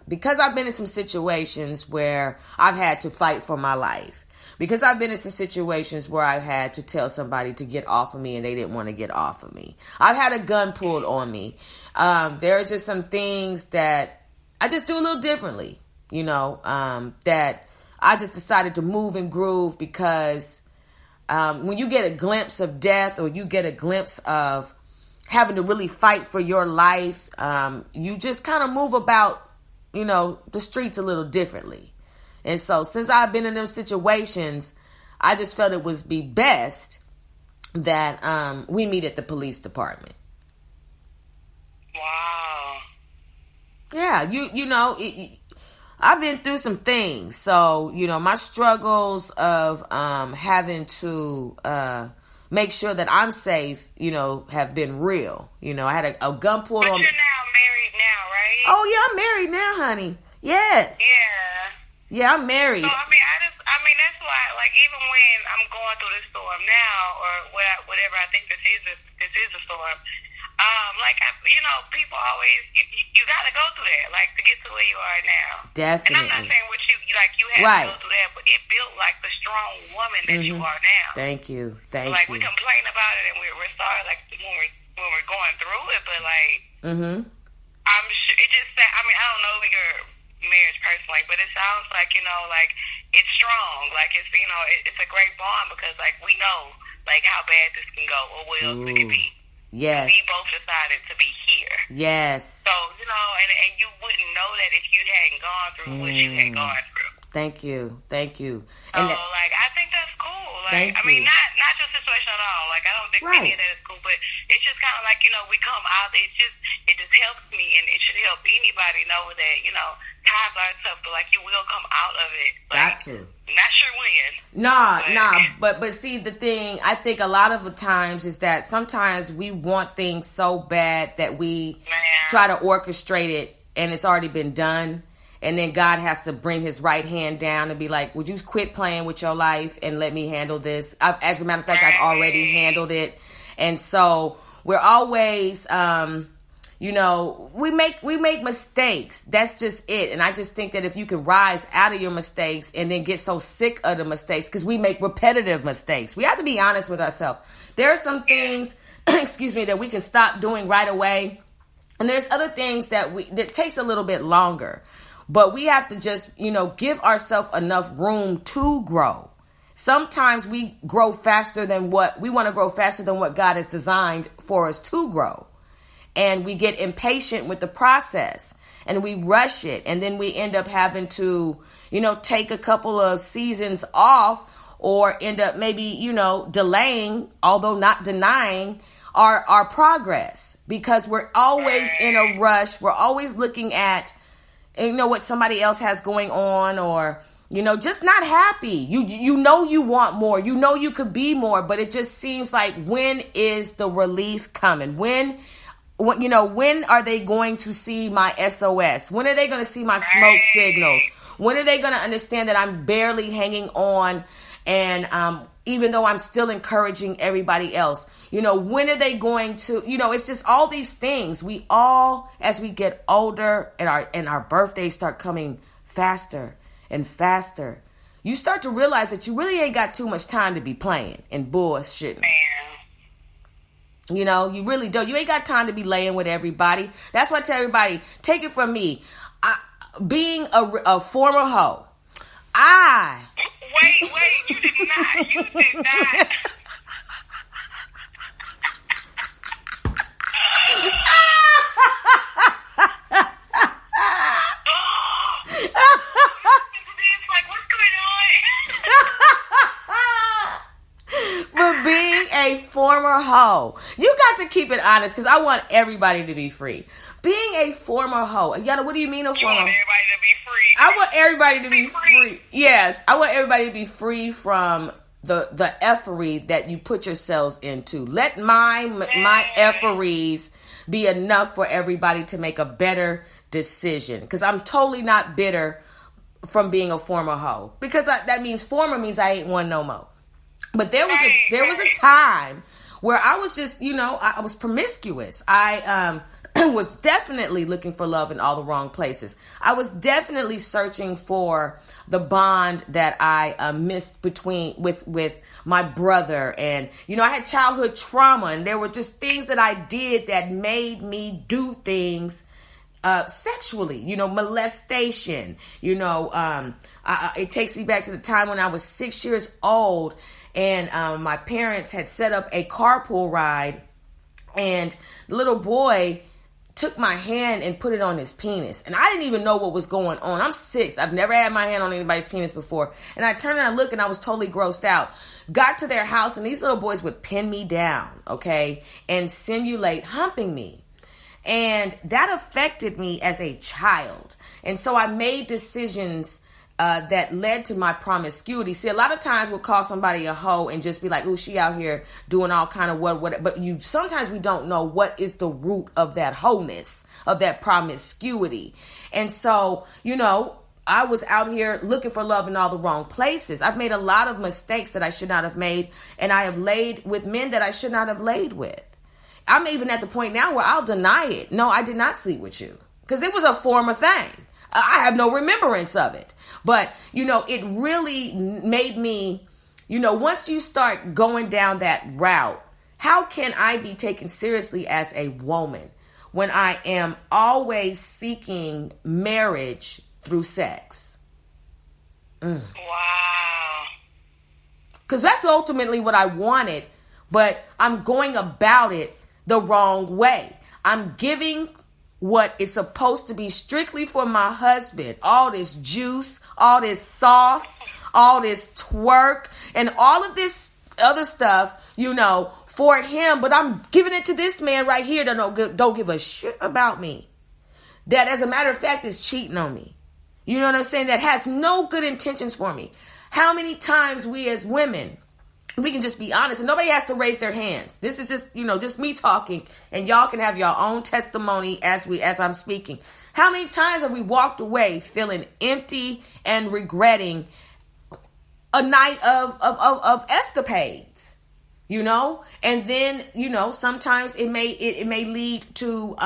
because I've been in some situations where I've had to fight for my life, because I've been in some situations where I've had to tell somebody to get off of me and they didn't want to get off of me. I've had a gun pulled on me. There are just some things that I just do a little differently, that I just decided to move and groove, because when you get a glimpse of death, or you get a glimpse of having to really fight for your life, you just kind of move about, the streets a little differently. And so since I've been in those situations, I just felt it would be best that we meet at the police department. Wow. Yeah, I've been through some things. So, my struggles of having to make sure that I'm safe, have been real. I had a gun pulled on me. But you're now married now, right? Oh, yeah, I'm married now, honey. Yes. Yeah, I'm married. So, that's why, like, even when I'm going through this storm now, or whatever, I think this is a storm, people always, you got to go through that, like, to get to where you are now. Definitely. And I'm not saying what you had to go through that, but it built, like, the strong woman that you are now. Thank you. We complain about it, and we're sorry, like, when we're going through it, but, like, I'm sure, it just, I don't know your marriage personally, but it sounds like, it's strong, like, it's, it's a great bond, because, like, we know, like, how bad this can go, or what else it can be. Yes. We both decided to be here. Yes. So, and you wouldn't know that if you hadn't gone through what you had gone through. Thank you. So, I think that's cool. Like, not your situation at all. Like, I don't think any of that is cool, but it's just kind of like, we come out, it just helps me, and it should help anybody know that, times are tough, but, like, you will come out of it. Like, got to. Not sure when. But see, the thing, I think a lot of the times is that sometimes we want things so bad that we try to orchestrate it, and it's already been done. And then God has to bring his right hand down and be like, would you quit playing with your life and let me handle this? As a matter of fact, I've already handled it. And so we're always, we make mistakes. That's just it. And I just think that if you can rise out of your mistakes and then get so sick of the mistakes, because we make repetitive mistakes. We have to be honest with ourselves. There are some things, that we can stop doing right away. And there's other things that takes a little bit longer. But we have to just, give ourselves enough room to grow. Sometimes we grow faster than what God has designed for us to grow. And we get impatient with the process and we rush it. And then we end up having to, take a couple of seasons off, or end up maybe, delaying, although not denying our progress, because we're always in a rush. We're always looking at, what somebody else has going on, or, just not happy. You want more, you could be more, but it just seems like, when is the relief coming? When are they going to see my SOS? When are they going to see my smoke signals? When are they going to understand that I'm barely hanging on? And, even though I'm still encouraging everybody else, when are they going to, it's just all these things. We all, as we get older and our birthdays start coming faster and faster, you start to realize that you really ain't got too much time to be playing and bullshitting. You really don't. You ain't got time to be laying with everybody. That's why I tell everybody, take it from me. Being a former hoe, Wait, you did not. former hoe. You got to keep it honest because I want everybody to be free. Being a former hoe. Yana, what do you mean a former? You want everybody to be free. I want everybody to be free. Yes. I want everybody to be free from the effery that you put yourselves into. Let my efferys be enough for everybody to make a better decision. Because I'm totally not bitter from being a former hoe. Because that means former means I ain't one no more. But there was a time where I was just, I was promiscuous. I was definitely looking for love in all the wrong places. I was definitely searching for the bond that I missed with my brother. And, I had childhood trauma, and there were just things that I did that made me do things sexually, molestation, it takes me back to the time when I was 6 years old, and my parents had set up a carpool ride, and the little boy took my hand and put it on his penis. And I didn't even know what was going on. I'm 6. I've never had my hand on anybody's penis before. And I turned and I looked, and I was totally grossed out. Got to their house, and these little boys would pin me down, okay, and simulate humping me. And that affected me as a child. And so I made decisions that led to my promiscuity. See, a lot of times we'll call somebody a hoe and just be like, ooh, she out here doing all kind of what. But sometimes we don't know what is the root of that wholeness, of that promiscuity. And so, I was out here looking for love in all the wrong places. I've made a lot of mistakes that I should not have made. And I have laid with men that I should not have laid with. I'm even at the point now where I'll deny it. No, I did not sleep with you. Because it was a former thing. I have no remembrance of it. But, it really made me, once you start going down that route, how can I be taken seriously as a woman when I am always seeking marriage through sex? Wow. Because that's ultimately what I wanted, but I'm going about it the wrong way. I'm giving what is supposed to be strictly for my husband, all this juice, all this sauce, all this twerk, and all of this other stuff, for him. But I'm giving it to this man right here that don't give a shit about me. That, as a matter of fact, is cheating on me. You know what I'm saying? That has no good intentions for me. How many times we as women, we can just be honest, and nobody has to raise their hands. This is just, just me talking, and y'all can have your own testimony as I'm speaking. How many times have we walked away feeling empty and regretting a night of escapades, and then, sometimes it may lead to,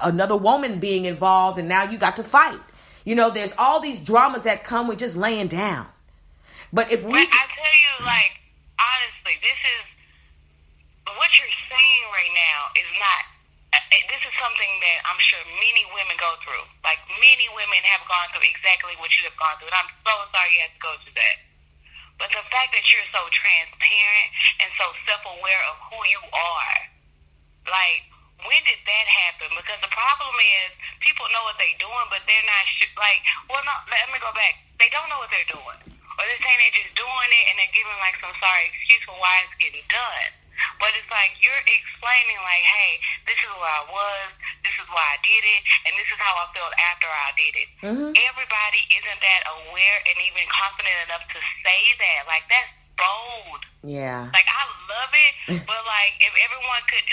another woman being involved, and now you got to fight. There's all these dramas that come with just laying down. But if we... I tell you, honestly, this is... What you're saying right now is not... This is something that I'm sure many women go through. Many women have gone through exactly what you have gone through. And I'm so sorry you had to go through that. But the fact that you're so transparent and so self-aware of who you are, when did that happen? Because the problem is people know what they're doing, but they're not let me go back. They don't know what they're doing. Or they're saying they're just doing it and they're giving some sorry excuse for why it's getting done. But it's you're explaining hey, this is where I was, this is why I did it, and this is how I felt after I did it. Mm-hmm. Everybody isn't that aware and even confident enough to say that. That's bold. Yeah. I love it, but if everyone could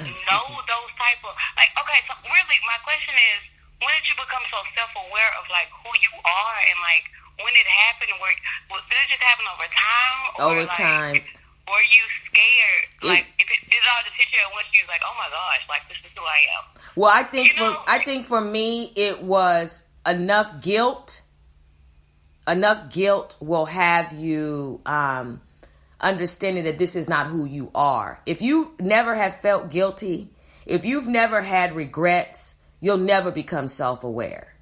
know those type of okay, so really my question is, when did you become so self-aware of who you are, and when it happened? Did it just happen over time? Over time. Were you scared? If it all just hit you at once, you was oh my gosh, this is who I am. Well, I think for me it was enough guilt. Enough guilt will have you understanding that this is not who you are. If you never have felt guilty, if you've never had regrets, you'll never become self-aware.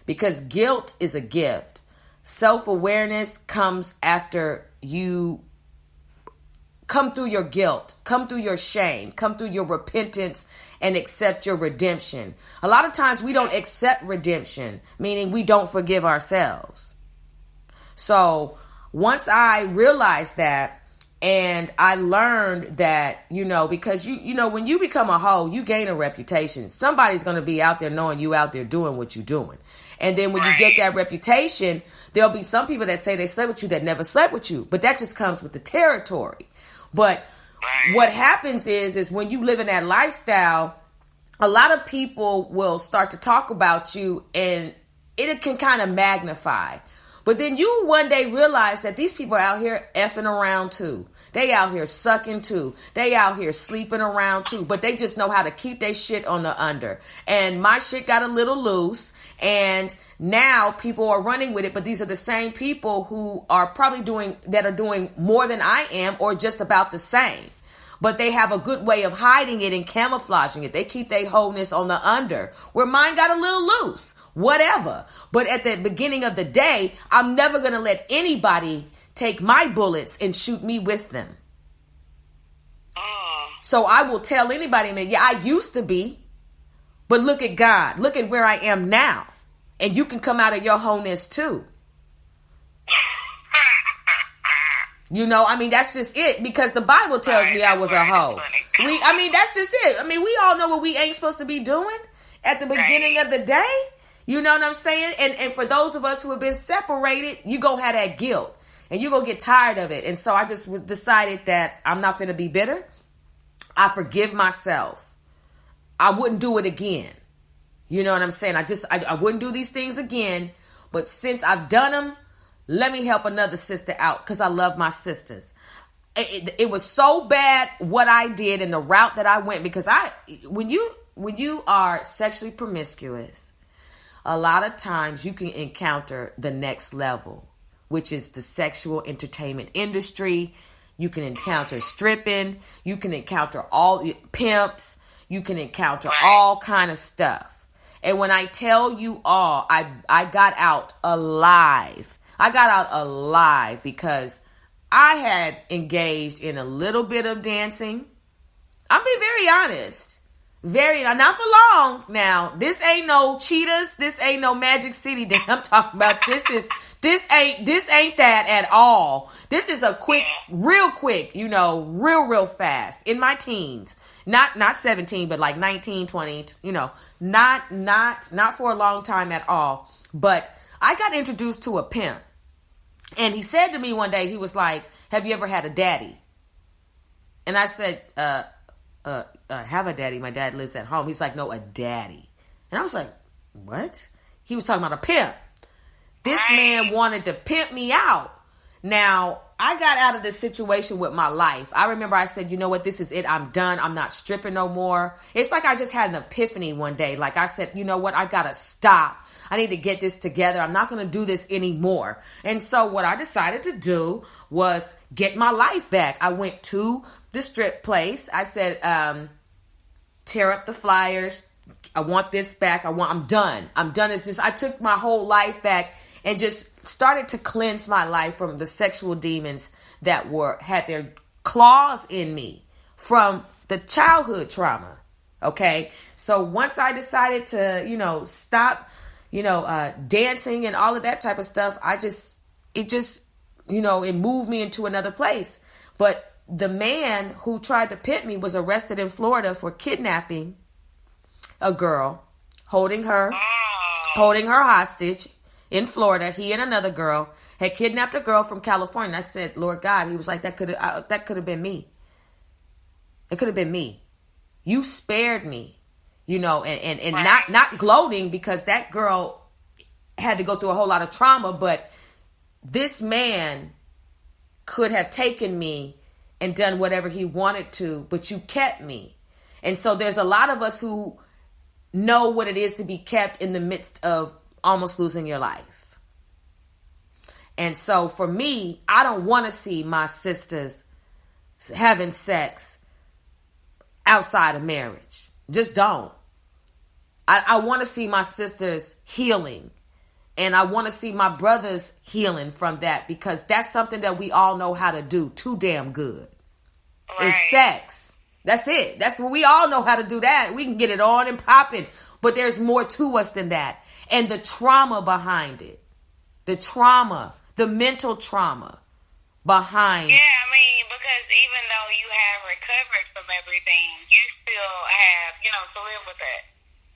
Because guilt is a gift. Self-awareness comes after you come through your guilt, come through your shame, come through your repentance, and accept your redemption. A lot of times we don't accept redemption, meaning we don't forgive ourselves. So once I realized that, And I learned that, because when you become a hoe, you gain a reputation. Somebody's going to be out there knowing you out there doing what you're doing. And then when you get that reputation, there'll be some people that say they slept with you that never slept with you. But that just comes with the territory. But what happens is when you live in that lifestyle, a lot of people will start to talk about you and it can kind of magnify. But then you one day realize that these people are out here effing around too. They out here sucking too. They out here sleeping around too. But they just know how to keep their shit on the under. And my shit got a little loose. And now people are running with it. But these are the same people who are probably doing more than I am or just about the same. But they have a good way of hiding it and camouflaging it. They keep their wholeness on the under, where mine got a little loose, whatever. But at the beginning of the day, I'm never going to let anybody take my bullets and shoot me with them. So I will tell anybody, man, yeah, I used to be, but look at God. Look at where I am now. And you can come out of your wholeness too. That's just it, because the Bible tells me I was a hoe. That's just it. We all know what we ain't supposed to be doing at the beginning of the day. You know what I'm saying? And for those of us who have been separated, you going to have that guilt and you going to get tired of it. And so I just decided that I'm not going to be bitter. I forgive myself. I wouldn't do it again. You know what I'm saying? I wouldn't do these things again. But since I've done them, let me help another sister out because I love my sisters. It was so bad what I did and the route that I went, because when you are sexually promiscuous, a lot of times you can encounter the next level, which is the sexual entertainment industry. You can encounter stripping. You can encounter all pimps. You can encounter all kind of stuff. And when I tell you all, I got out alive. I got out alive because I had engaged in a little bit of dancing. I'm being very honest. Not for long now. This ain't no Cheetahs. This ain't no Magic City that I'm talking about. This ain't that at all. This is a real quick, real fast in my teens. Not 17, but like 19, 20, not for a long time at all. But I got introduced to a pimp. And he said to me one day, he was like, "Have you ever had a daddy?" And I said, have a daddy. My dad lives at home. He's like, "No, a daddy." And I was like, "What?" He was talking about a pimp. This man wanted to pimp me out. Now, I got out of this situation with my life. I remember I said, you know what? This is it. I'm done. I'm not stripping no more. It's like I just had an epiphany one day. Like I said, you know what? I got to stop. I need to get this together. I'm not going to do this anymore. And so what I decided to do was get my life back. I went to the strip place. I said, tear up the flyers. I want this back. I'm done. It's just, I took my whole life back and just started to cleanse my life from the sexual demons that had their claws in me from the childhood trauma. Okay. So once I decided to, stop, dancing and all of that type of stuff, it moved me into another place. But the man who tried to pimp me was arrested in Florida for kidnapping a girl, holding her hostage in Florida. He and another girl had kidnapped a girl from California. And I said, Lord God, he was like, that could have been me. It could have been me. You spared me, and right. not gloating because that girl had to go through a whole lot of trauma, but this man could have taken me and done whatever he wanted to, but you kept me. And so there's a lot of us who know what it is to be kept in the midst of almost losing your life. And so for me, I don't want to see my sisters having sex outside of marriage. Just don't. I want to see my sisters healing. And I want to see my brothers healing from that, because that's something that we all know how to do too damn good. Right. It's sex. That's it. That's what we all know how to do that. We can get it on and popping, but there's more to us than that. And the trauma behind it, the mental trauma behind. Yeah, because everything, you still have, to live with that.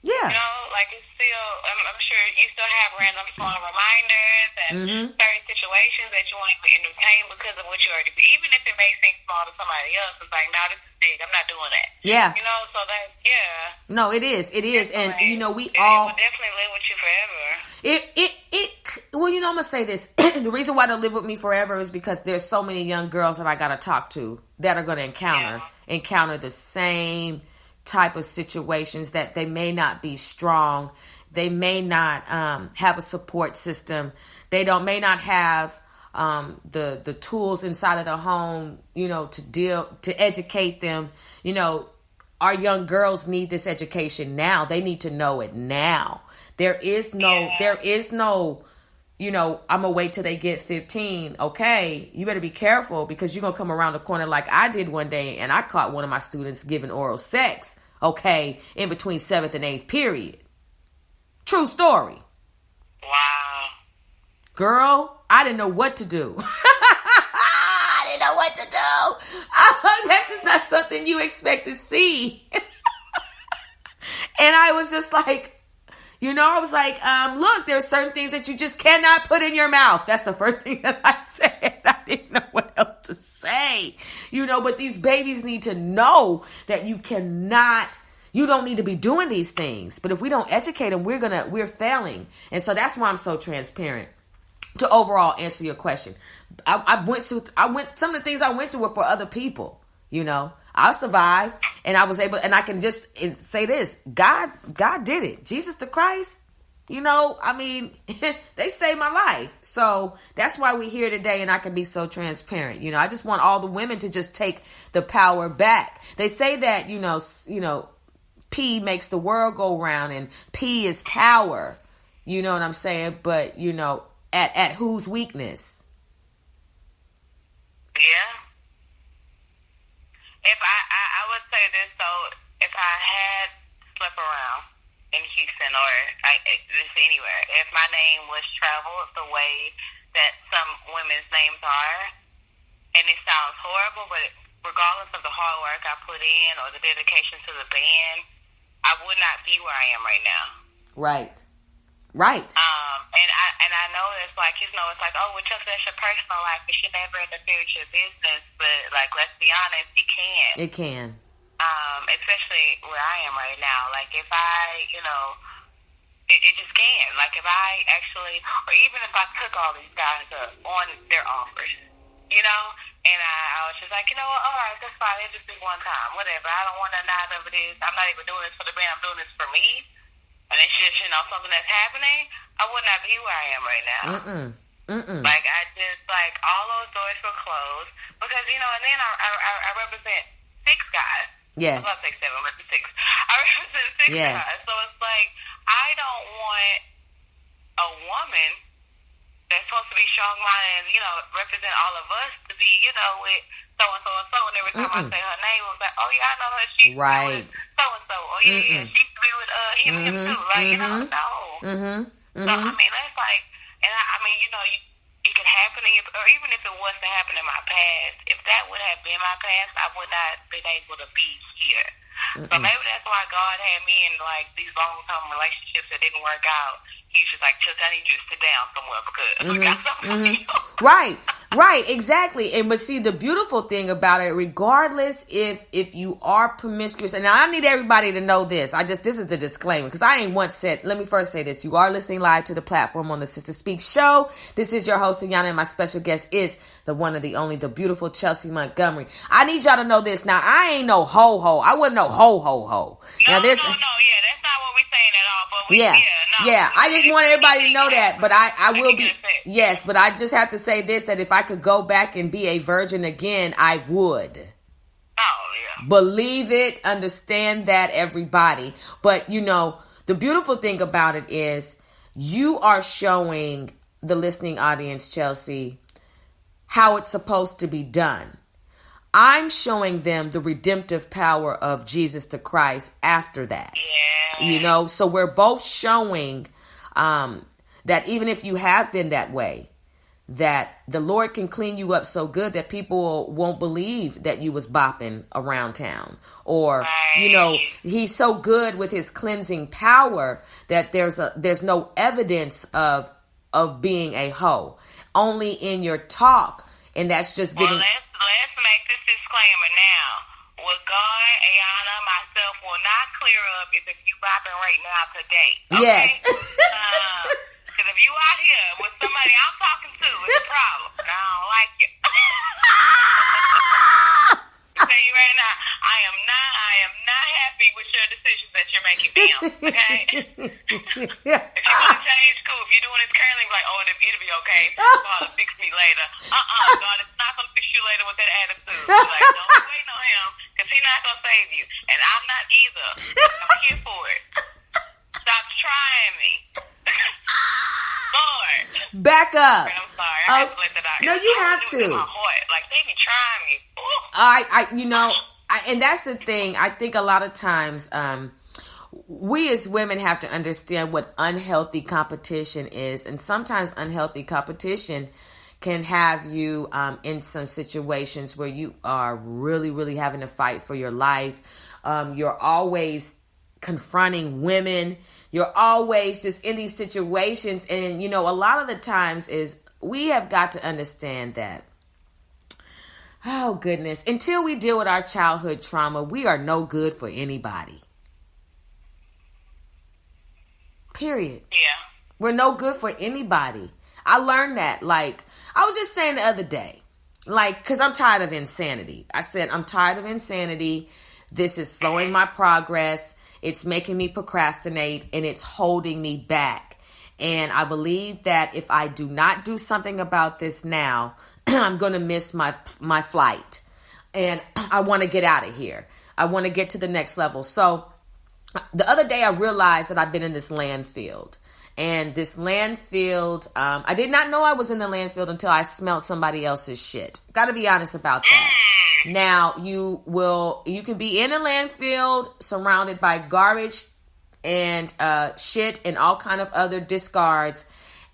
Yeah. Like it's still, I'm sure you still have random small reminders and certain situations that you won't even entertain because of what you already do. Even if it may seem small to somebody else, it's like, no, this is big. I'm not doing that. Yeah. So that, yeah. No, it is. It is. And, we it all... will definitely live with you forever. Well, I'm going to say this. The reason why they'll live with me forever is because there's so many young girls that I got to talk to that are going to encounter the same type of situations, that they may not be strong. They may not have a support system. They may not have the tools inside of the home, to educate them. Our young girls need this education now. They need to know it now. There is no, I'm going to wait till they get 15. Okay, you better be careful, because you're going to come around the corner like I did one day, and I caught one of my students giving oral sex, okay, in between 7th and 8th period. True story. Wow. Girl, I didn't know what to do. I didn't know what to do. That's just not something you expect to see. And I was just like, I was like, look, there's certain things that you just cannot put in your mouth. That's the first thing that I said. I didn't know what else to say. But these babies need to know that you don't need to be doing these things. But if we don't educate them, we're failing. And so that's why I'm so transparent. To overall answer your question, I went some of the things I went through were for other people. I survived, and I was able, and I can just say this: God did it. Jesus the Christ, they saved my life. So that's why we're here today, and I can be so transparent. I just want all the women to just take the power back. They say that P makes the world go round, and P is power. You know what I'm saying? But at whose weakness? Yeah. If I would say this, so if I had slept around in Houston or just anywhere, if my name was traveled the way that some women's names are, and it sounds horrible, but regardless of the hard work I put in or the dedication to the band, I would not be where I am right now. Right. And I know it's like, it's like, oh, well, Chelsea, that's your personal life, but she never interfered with your business. But, like, let's be honest, it can. It can. Especially where I am right now. Like, if I, it just can. Like, if I actually, or even if I took all these guys on their offers, and I was just like, what, all right, that's fine. It'll just be one time, whatever. I don't want to none of it. I'm not even doing this for the band. I'm doing this for me. And it's just, something that's happening, I would not be where I am right now. Like, I just, like, all those doors were closed. Because, and then I represent 6 guys. Yes. I was about to say 7, but 6. I represent 6 guys. So it's like, I don't want a woman that's supposed to be strong-minded and, represent all of us to be, with so-and-so and so. And every time I say her name, it was like, oh, yeah, I know her. She's with so-and-so. Oh, yeah, she used to be with him too. Like, no. So, that's like, and it could happen, or even if it was to happen in my past, if that would have been my past, I would not have been able to be here. So maybe that's why God had me in, like, these long-term relationships that didn't work out. He's just like, Chelsea, I need you to sit down somewhere because we got something. Right, exactly. And but see, the beautiful thing about it, regardless if you are promiscuous, and I need everybody to know this. This is the disclaimer, because I ain't once said. Let me first say this: you are listening live to the platform on the Sister Speak show. This is your host, Ayana, and my special guest is the one and the only, the beautiful Chelsea Montgomery. I need y'all to know this. Now, I ain't no ho ho. I wasn't no ho ho ho. No, that's not what we're saying at all. But I just want everybody to know that. But I will be. Yes, but I just have to say this: that if I could go back and be a virgin again, I would. Oh, yeah. Believe it, understand that, everybody. But, the beautiful thing about it is you are showing the listening audience, Chelsea, how it's supposed to be done. I'm showing them the redemptive power of Jesus the Christ after that. Yeah. So we're both showing that even if you have been that way, that the Lord can clean you up so good that people won't believe that you was bopping around town. Or, he's so good with his cleansing power that there's no evidence of being a hoe. Only in your talk, and that's just getting... Let's make this disclaimer now. What God, Ayana, myself will not clear up is if you bopping right now today. Okay? Yes. Because if you out here with somebody I'm talking to, it's a problem. And I don't like it. I tell you right now, I am not happy with your decisions that you're making now. Okay? If you want to change, cool. If you're doing it currently, like, oh, it'll be okay. God will fix me later. God is not gonna fix you later with that attitude. Like, don't be waiting on him, because he's not gonna save you, and I'm not either. I'm here for it. Stop trying me. Lord. Back up. I'm sorry. I have to let that out. No, you have to. My heart. Like, they be trying me. And that's the thing. I think a lot of times, we as women have to understand what unhealthy competition is. And sometimes unhealthy competition can have you in some situations where you are really, really having to fight for your life. You're always confronting women. You're always just in these situations. And, a lot of the times is we have got to understand that, oh, goodness, until we deal with our childhood trauma, we are no good for anybody. Period. Yeah. We're no good for anybody. I learned that. Like, I was just saying the other day, because I'm tired of insanity. I said, I'm tired of insanity. This is slowing my progress. It's making me procrastinate, and it's holding me back. And I believe that if I do not do something about this now, I'm going to miss my flight. And I want to get out of here. I want to get to the next level. So the other day I realized that I've been in this landfill. And this landfill, I did not know I was in the landfill until I smelled somebody else's shit. Got to be honest about that. Now, you can be in a landfill surrounded by garbage and shit and all kind of other discards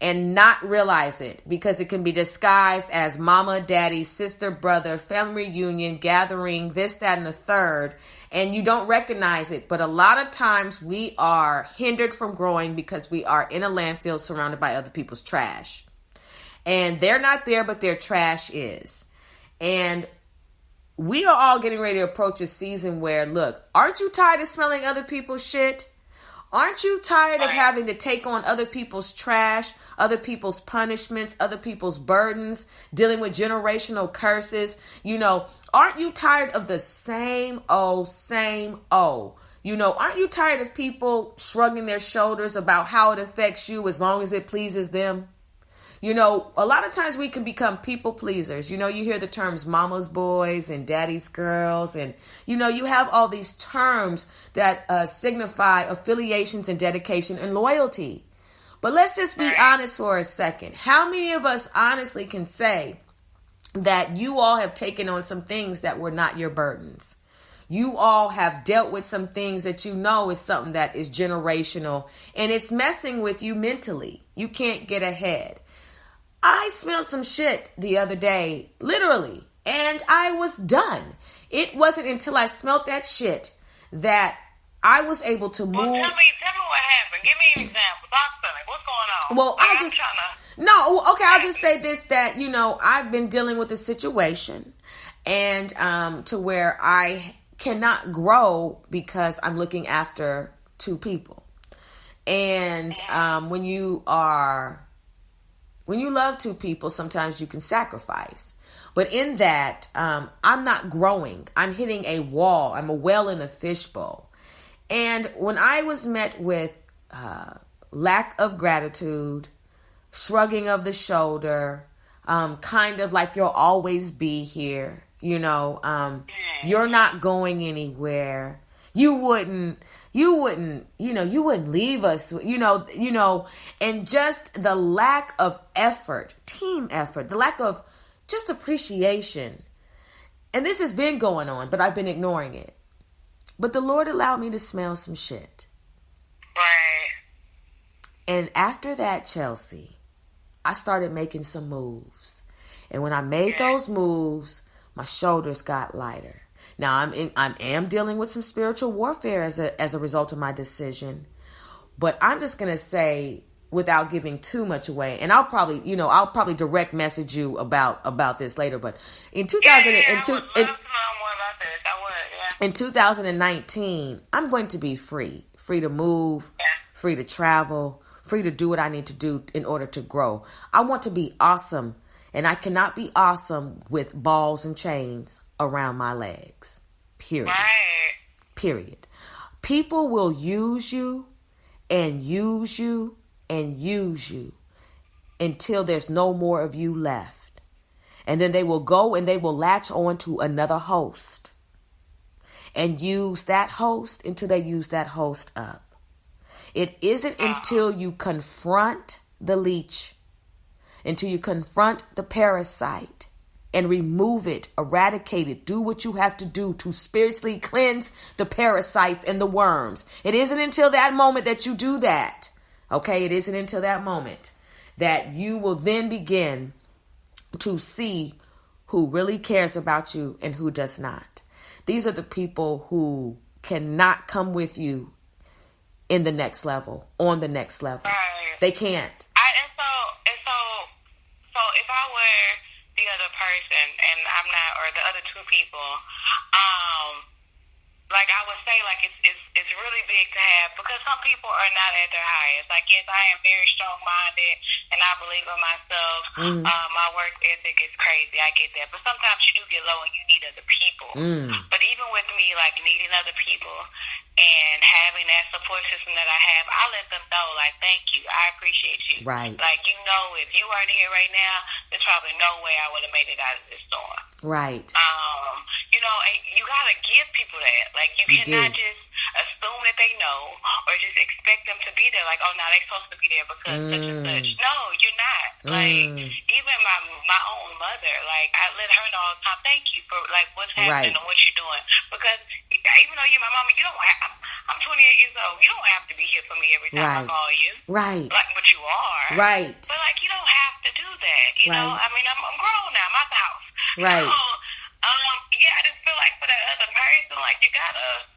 and not realize it, because it can be disguised as mama, daddy, sister, brother, family reunion, gathering, this, that, and the third, and you don't recognize it. But a lot of times we are hindered from growing because we are in a landfill surrounded by other people's trash. And they're not there, but their trash is. And we are all getting ready to approach a season where, look, aren't you tired of smelling other people's shit? Aren't you tired of having to take on other people's trash, other people's punishments, other people's burdens, dealing with generational curses? Aren't you tired of the same old? Aren't you tired of people shrugging their shoulders about how it affects you as long as it pleases them? A lot of times we can become people pleasers. You hear the terms mama's boys and daddy's girls. And, you have all these terms that signify affiliations and dedication and loyalty. But let's just be honest for a second. How many of us honestly can say that you all have taken on some things that were not your burdens? You all have dealt with some things that is something that is generational, and it's messing with you mentally. You can't get ahead. I smelled some shit the other day, literally, and I was done. It wasn't until I smelled that shit that I was able to move. Well, tell me what happened. Give me an example. Talk to me. What's going on? Well, I'll just say this, that, I've been dealing with a situation and to where I cannot grow because I'm looking after two people. And when you love two people, sometimes you can sacrifice. But in that, I'm not growing. I'm hitting a wall. I'm a whale in a fishbowl. And when I was met with lack of gratitude, shrugging of the shoulder, kind of like you'll always be here, you're not going anywhere. You wouldn't leave us, and just the lack of effort, team effort, the lack of just appreciation. And this has been going on, but I've been ignoring it. But the Lord allowed me to smell some shit. Right. And after that, Chelsea, I started making some moves. And when I made those moves, my shoulders got lighter. Now I am dealing with some spiritual warfare as a result of my decision. But I'm just going to say, without giving too much away, and I'll probably direct message you about this later, but in 2019, I'm going to be free to move, free to travel, free to do what I need to do in order to grow. I want to be awesome, and I cannot be awesome with balls and chains around my legs. Period. Right. Period. People will use you and use you and use you until there's no more of you left. And then they will go and they will latch on to another host and use that host until they use that host up. It isn't until you confront the leech, until you confront the parasite and remove it, eradicate it, do what you have to do to spiritually cleanse the parasites and the worms. It isn't until that moment that you do that. Okay, it isn't until that moment that you will then begin to see who really cares about you and who does not. These are the people who cannot come with you in the next level, on the next level. Right. They can't. So if I were the other person and I'm not, or the other two people, like I would say, like it's really big to have, because some people are not at their highest. Like, yes, I am very strong-minded and I believe in myself. My work ethic is crazy. I get that. But sometimes you do get low and you need other people. But even with me, like needing other people and having that support system that I have, I let them know, like, thank you. I appreciate you. Right. Like, if you weren't here right now, there's probably no way I would have made it out of this storm. Right. And you got to give people that. Like, you cannot just assume that they know or just expect them to be there. Like, oh, no, they're supposed to be there because such and such. No, you're not. Like, even my own mother, like, I let her know all the time, thank you for, like, what's happening and what you're doing. Because even though you're my mama, you don't have, I'm 28 years old. You don't have to be here for me every time I call you. Right. Like, but you are. Right. But, like, you don't have to do that. You know? I mean, I'm grown now. I'm out the house. Right. So, I just feel like for that other person, like, you gotta,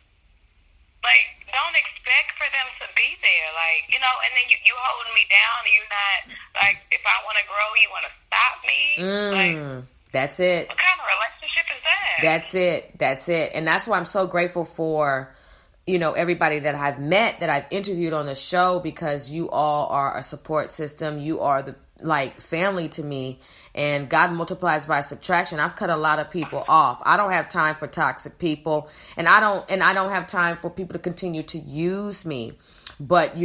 like, don't expect for them to be there. Like, and then you holding me down and you're not, like, if I want to grow, you want to stop me. Like, that's it. what kind of relationship is that? That's it. And that's why I'm so grateful for, everybody that I've met, that I've interviewed on the show, because you all are a support system. You are the family to me, and God multiplies by subtraction. I've cut a lot of people off. I don't have time for toxic people, and I don't have time for people to continue to use me. But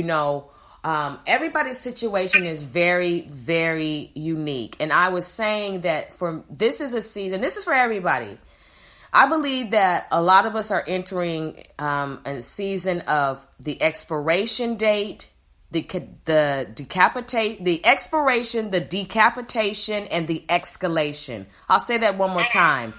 everybody's situation is very, very unique. And I was saying that this is a season. This is for everybody. I believe that a lot of us are entering a season of the expiration date, the expiration, the decapitation, and the escalation. I'll say that one more time.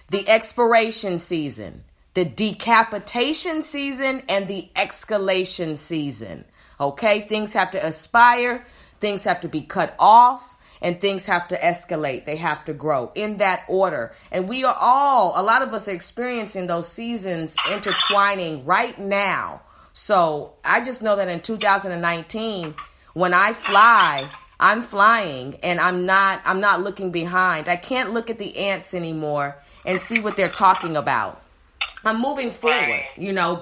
The expiration season, the decapitation season, and the escalation season. Okay? Things have to aspire, things have to be cut off, and things have to escalate. They have to grow in that order. And a lot of us are experiencing those seasons intertwining right now. So I just know that in 2019, when I fly, I'm flying, and I'm not looking behind. I can't look at the ants anymore and see what they're talking about. I'm moving forward,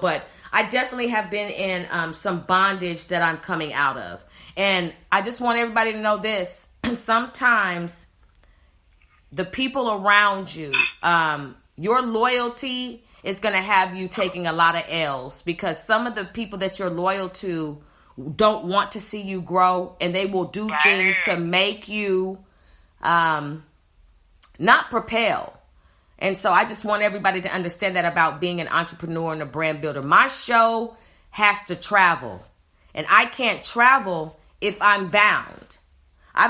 but I definitely have been in some bondage that I'm coming out of. And I just want everybody to know this. Sometimes the people around you, your loyalty is going to have you taking a lot of L's, because some of the people that you're loyal to don't want to see you grow, and they will do things to make you not propel. And so I just want everybody to understand that about being an entrepreneur and a brand builder. My show has to travel, and I can't travel if I'm bound. I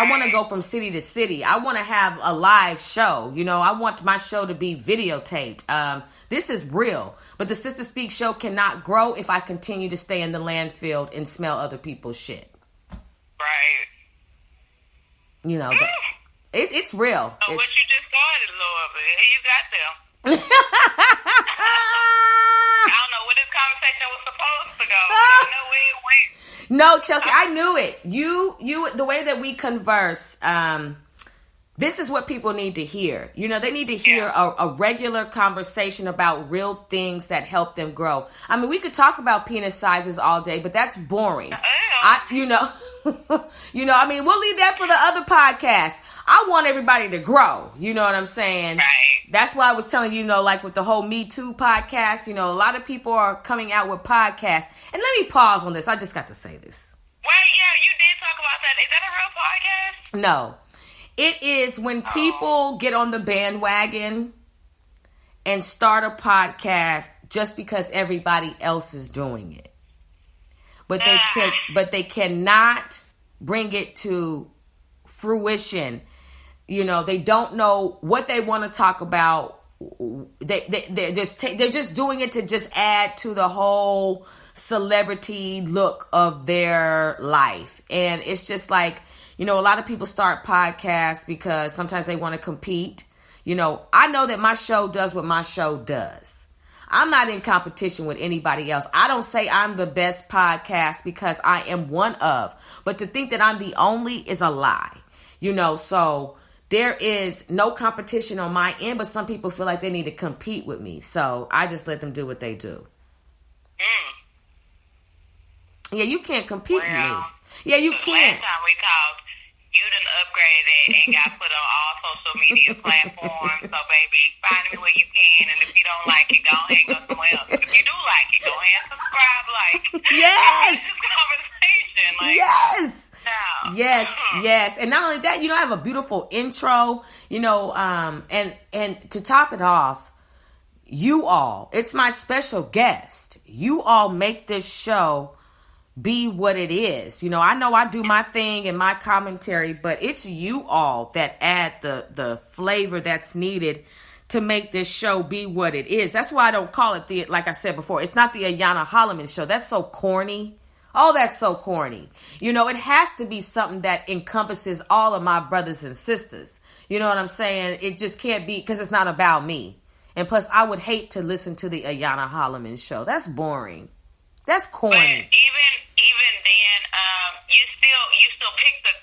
want to go from city to city. I want to have a live show. I want my show to be videotaped. This is real. But the Sister Speak show cannot grow if I continue to stay in the landfill and smell other people's shit. Right. You know, it's real. So what you just started, Lord, but you got them. I don't know where this conversation was supposed to go. I know where it went. No, Chelsea, I knew it. You, the way that we converse, this is what people need to hear. You know, they need to hear a regular conversation about real things that help them grow. I mean, we could talk about penis sizes all day, but that's boring. You know, I mean, we'll leave that for the other podcast. I want everybody to grow. You know what I'm saying? Right. That's why I was telling you, like with the whole Me Too podcast, a lot of people are coming out with podcasts. And let me pause on this. I just got to say this. Wait, yeah, you did talk about that. Is that a real podcast? No. It is when people get on the bandwagon and start a podcast just because everybody else is doing it. But they cannot bring it to fruition. They don't know what they want to talk about. They're just doing it to just add to the whole celebrity look of their life. And it's just like, a lot of people start podcasts because sometimes they want to compete. I know that my show does what my show does. I'm not in competition with anybody else. I don't say I'm the best podcast because I am one of. But to think that I'm the only is a lie. So there is no competition on my end, but some people feel like they need to compete with me. So I just let them do what they do. Yeah, you can't compete with me. Yeah, you can't. Last time we talked, you done upgraded and got put on all social media platforms. So, baby, find me where you can. And if you don't like it, go ahead and go somewhere else. If you do like it, go ahead and subscribe, Yes. This conversation. Yes. No. Yes. And not only that, I have a beautiful intro, and to top it off, you all, it's my special guest. You all make this show be what it is. I know I do my thing and my commentary, but it's you all that add the flavor that's needed to make this show be what it is. That's why I don't call it like I said before, it's not the Ayana Holloman show. That's so corny. Oh, that's so corny. It has to be something that encompasses all of my brothers and sisters. You know what I'm saying? It just can't be, because it's not about me. And plus, I would hate to listen to the Ayana Holloman show. That's boring. That's corny. But even then, you still pick the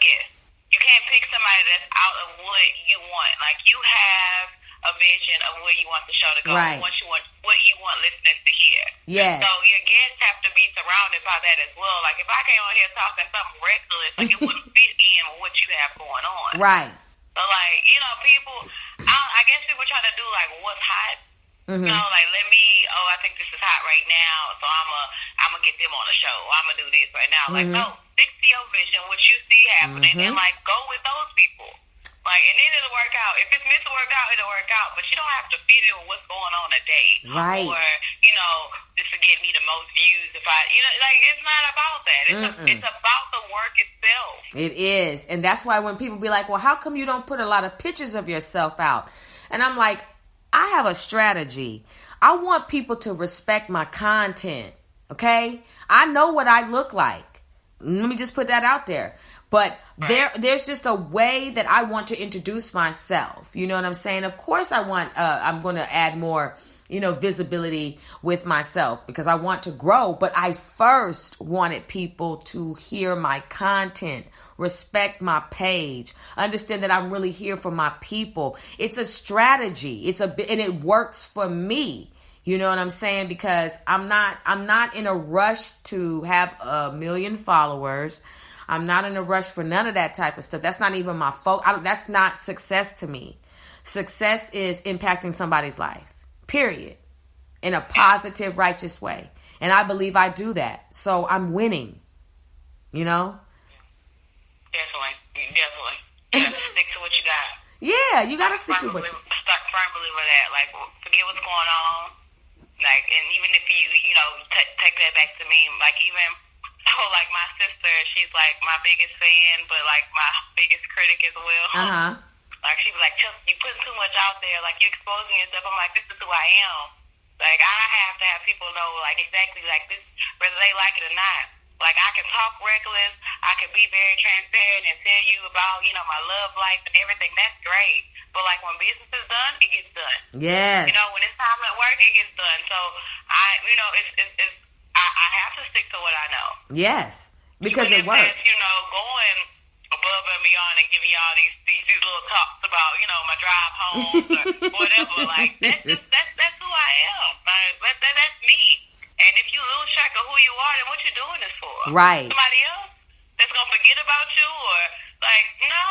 guest. You can't pick somebody that's out of what you want. Like, you have a vision of where you want the show to go, right, what you want listeners to hear. Yes. So your guests have to be surrounded by that as well. Like, if I came on here talking something reckless, like, it wouldn't fit in with what you have going on. Right. So, like, people, I guess people try to do, like, what's hot. Mm-hmm. Like, I think this is hot right now, so I'm gonna get them on the show. I'm gonna do this right now. Like, no, stick to your vision, what you see happening, and, like, go with those people. Like, and then it'll work out. If it's meant to work out, it'll work out. But you don't have to fit in with what's going on today. Right. Or, this will get me the most views if I, like, it's not about that. It's about the work itself. It is. And that's why when people be like, well, how come you don't put a lot of pictures of yourself out? And I'm like, I have a strategy. I want people to respect my content. Okay? I know what I look like. Let me just put that out there. But there's just a way that I want to introduce myself. You know what I'm saying? Of course I'm going to add more, visibility with myself because I want to grow. But I first wanted people to hear my content, respect my page, understand that I'm really here for my people. It's a strategy. And it works for me. You know what I'm saying? Because I'm not in a rush to have 1 million followers. I'm not in a rush for none of that type of stuff. That's not even my focus. That's not success to me. Success is impacting somebody's life, period, in a positive, righteous way. And I believe I do that. So I'm winning, Definitely. You got to stick to what you got. Yeah, you got to stick to what you got. Start firm believer that. Like, forget what's going on. Like, and even if you take that back to me, like, even... So, like, my sister, she's, like, my biggest fan, but, like, my biggest critic as well. Uh-huh. Like, she was like, Chelsea, you putting too much out there. Like, you're exposing yourself. I'm like, this is who I am. Like, I have to have people know, like, exactly, like, this, whether they like it or not. Like, I can talk reckless. I I could be very transparent and tell you about, my love life and everything. That's great. But like when business is done, it gets done. Yes. When it's time at work, it gets done. So I have to stick to what I know. Yes, because it works. Going above and beyond and giving y'all these little talks about, my drive home or whatever. Like that's who I am. That's me. And if you lose track of who you are, then what you doing this for? Right. Somebody else that's gonna forget about you, or no.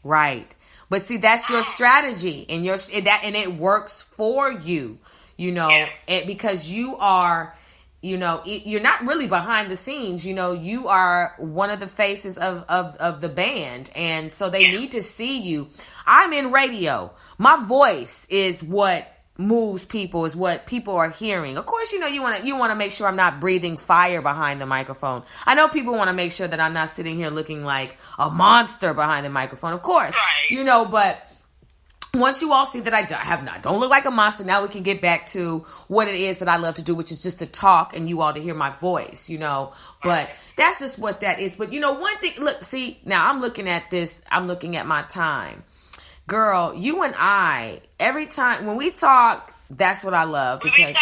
Right. But see, that's your strategy, and it works for you. Because you are. You're not really behind the scenes. You are one of the faces of the band. And so they need to see you. I'm in radio. My voice is what moves people, is what people are hearing. Of course, you want to make sure I'm not breathing fire behind the microphone. I know people want to make sure that I'm not sitting here looking like a monster behind the microphone. Of course, right. But once you all see that I don't look like a monster, now we can get back to what it is that I love to do, which is just to talk and you all to hear my voice, But that's just what that is. But one thing, look, see, now I'm looking at this, I'm looking at my time. Girl, you and I, every time when we talk, that's what I love. Because,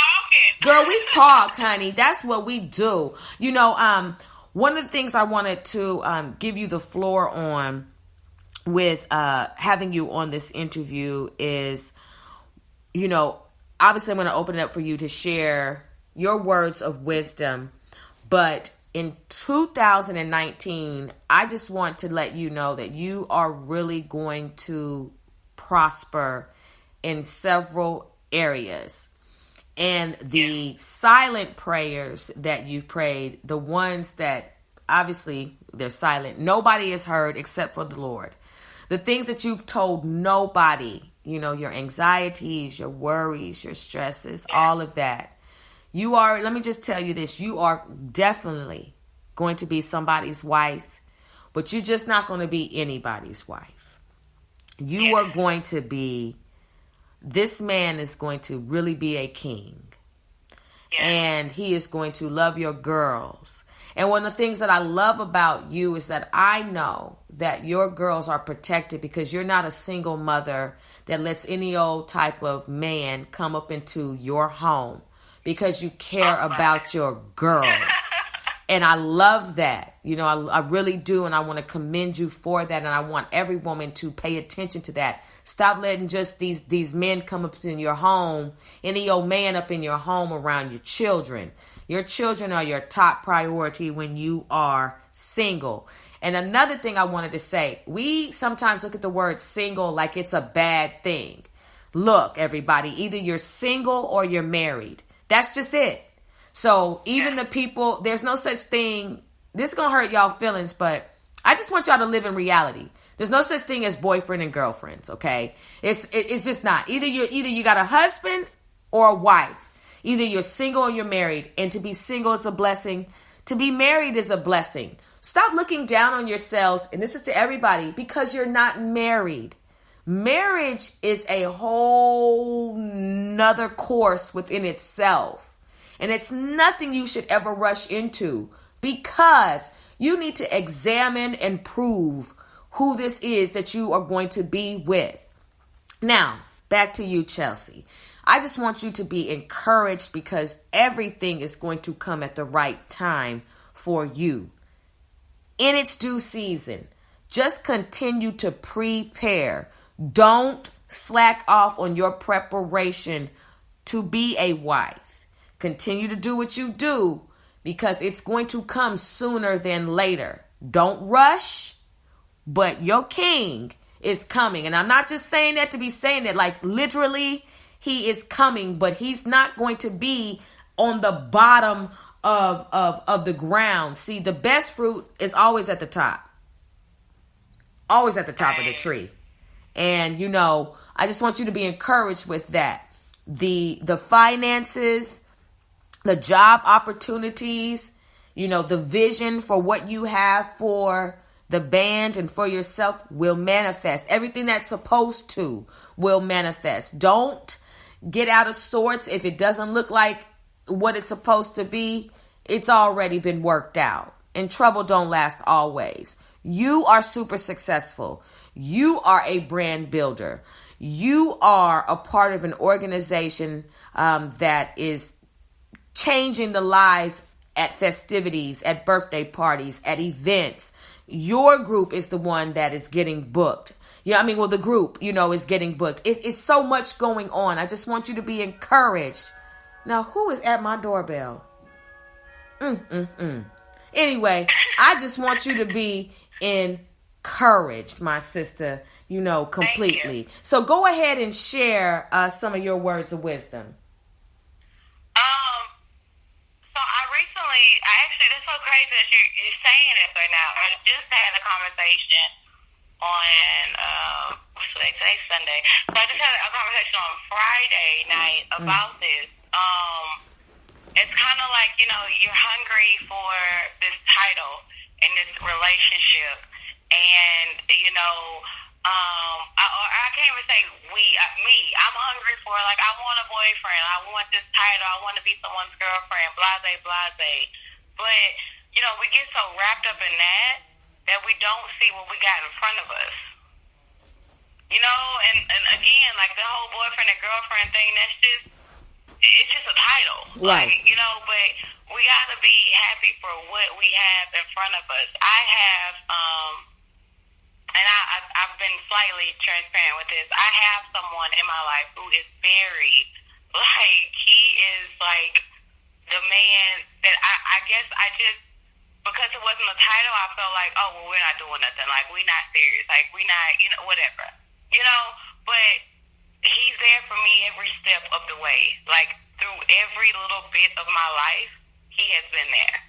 girl, we talk, honey. That's what we do. One of the things I wanted to give you the floor on with having you on this interview is, obviously I'm going to open it up for you to share your words of wisdom. But in 2019, I just want to let you know that you are really going to prosper in several areas. And the silent prayers that you've prayed, the ones that obviously they're silent, nobody has heard except for the Lord. The things that you've told nobody, your anxieties, your worries, your stresses, all of that. Let me just tell you this, you are definitely going to be somebody's wife, but you're just not going to be anybody's wife. You are going to be, this man is going to really be a king. And he is going to love your girls. And one of the things that I love about you is that I know that your girls are protected because you're not a single mother that lets any old type of man come up into your home, because you care about your girls. And I love that. I really do. And I want to commend you for that. And I want every woman to pay attention to that. Stop letting just these men come up in your home, any old man up in your home around your children. Your children are your top priority when you are single. And another thing I wanted to say, we sometimes look at the word single like it's a bad thing. Look, everybody, either you're single or you're married. That's just it. So even the people, there's no such thing. This is going to hurt y'all feelings, but I just want y'all to live in reality. There's no such thing as boyfriend and girlfriends, okay? It's just not. Either you got a husband or a wife. Either you're single or you're married. And to be single is a blessing. To be married is a blessing. Stop looking down on yourselves, and this is to everybody, because you're not married. Marriage is a whole nother course within itself. And it's nothing you should ever rush into, because you need to examine and prove who this is that you are going to be with. Now, back to you, Chelsea. I just want you to be encouraged, because everything is going to come at the right time for you. In its due season, just continue to prepare. Don't slack off on your preparation to be a wife. Continue to do what you do, because it's going to come sooner than later. Don't rush, but your king is coming. And I'm not just saying that to be saying that, like literally he is coming, but he's not going to be on the bottom of the ground. See, the best fruit is always at the top. Always at the top of the tree. And, I just want you to be encouraged with that. The finances, the job opportunities, the vision for what you have for the band and for yourself will manifest. Everything that's supposed to will manifest. Don't get out of sorts if it doesn't look like what it's supposed to be. It's already been worked out. and trouble don't last always. You are super successful. You are a brand builder. You are a part of an organization that is changing the lives at festivities, at birthday parties, at events. Your group is the one that is getting booked. Yeah, I mean, well, the group, is getting booked. It's so much going on. I just want you to be encouraged. Now, who is at my doorbell? Anyway, I just want you to be encouraged, my sister, completely. So go ahead and share some of your words of wisdom. So that's so crazy that you're saying this right now. I just had a conversation on, what's today? Today's Sunday. So I just had a conversation on Friday night about this. It's kind of like, you're hungry for this title and this relationship. And, I can't even say me. I'm hungry for, like, I want a boyfriend. I want this title. I want to be someone's girlfriend, blase, blase. But, we get so wrapped up in that we don't see what we got in front of us. And again, like the whole boyfriend and girlfriend thing, it's just a title. Right. Like, but we got to be happy for what we have in front of us. I have, and I've been slightly transparent with this. I have someone in my life who is very, like, he is like the man that I guess I just, because it wasn't a title, I felt like, oh, well, we're not doing nothing. Like, we're not serious. Like, we're not, whatever. But he's there for me every step of the way. Like, through every little bit of my life, he has been there.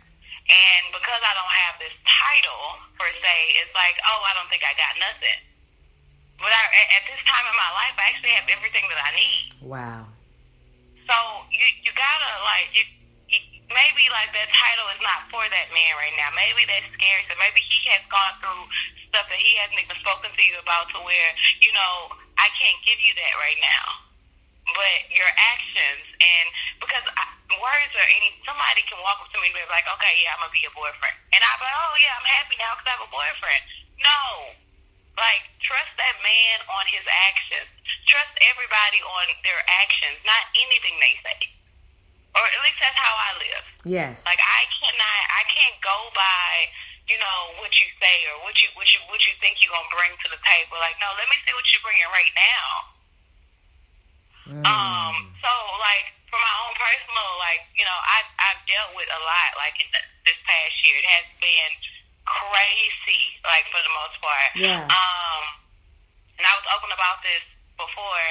And because I don't have this title, per se, it's like, oh, I don't think I got nothing. But at this time in my life, I actually have everything that I need. Wow. So you gotta, like, maybe, like, that title is not for that man right now. Maybe that's scary. So maybe he has gone through stuff that he hasn't even spoken to you about, to where, I can't give you that right now. But your actions, and because words are somebody can walk up to me and be like, okay, yeah, I'm going to be your boyfriend. And I'll be like, oh, yeah, I'm happy now because I have a boyfriend. No. Like, trust that man on his actions. Trust everybody on their actions, not anything they say. Or at least that's how I live. Yes. Like, I can't go by, what you say or what you think you're gonna bring to the table. Like, no, let me see what you're bringing right now. So, like, for my own personal, like, I've dealt with a lot, like, in this past year. It has been crazy, like, for the most part. Yeah. And I was open about this before.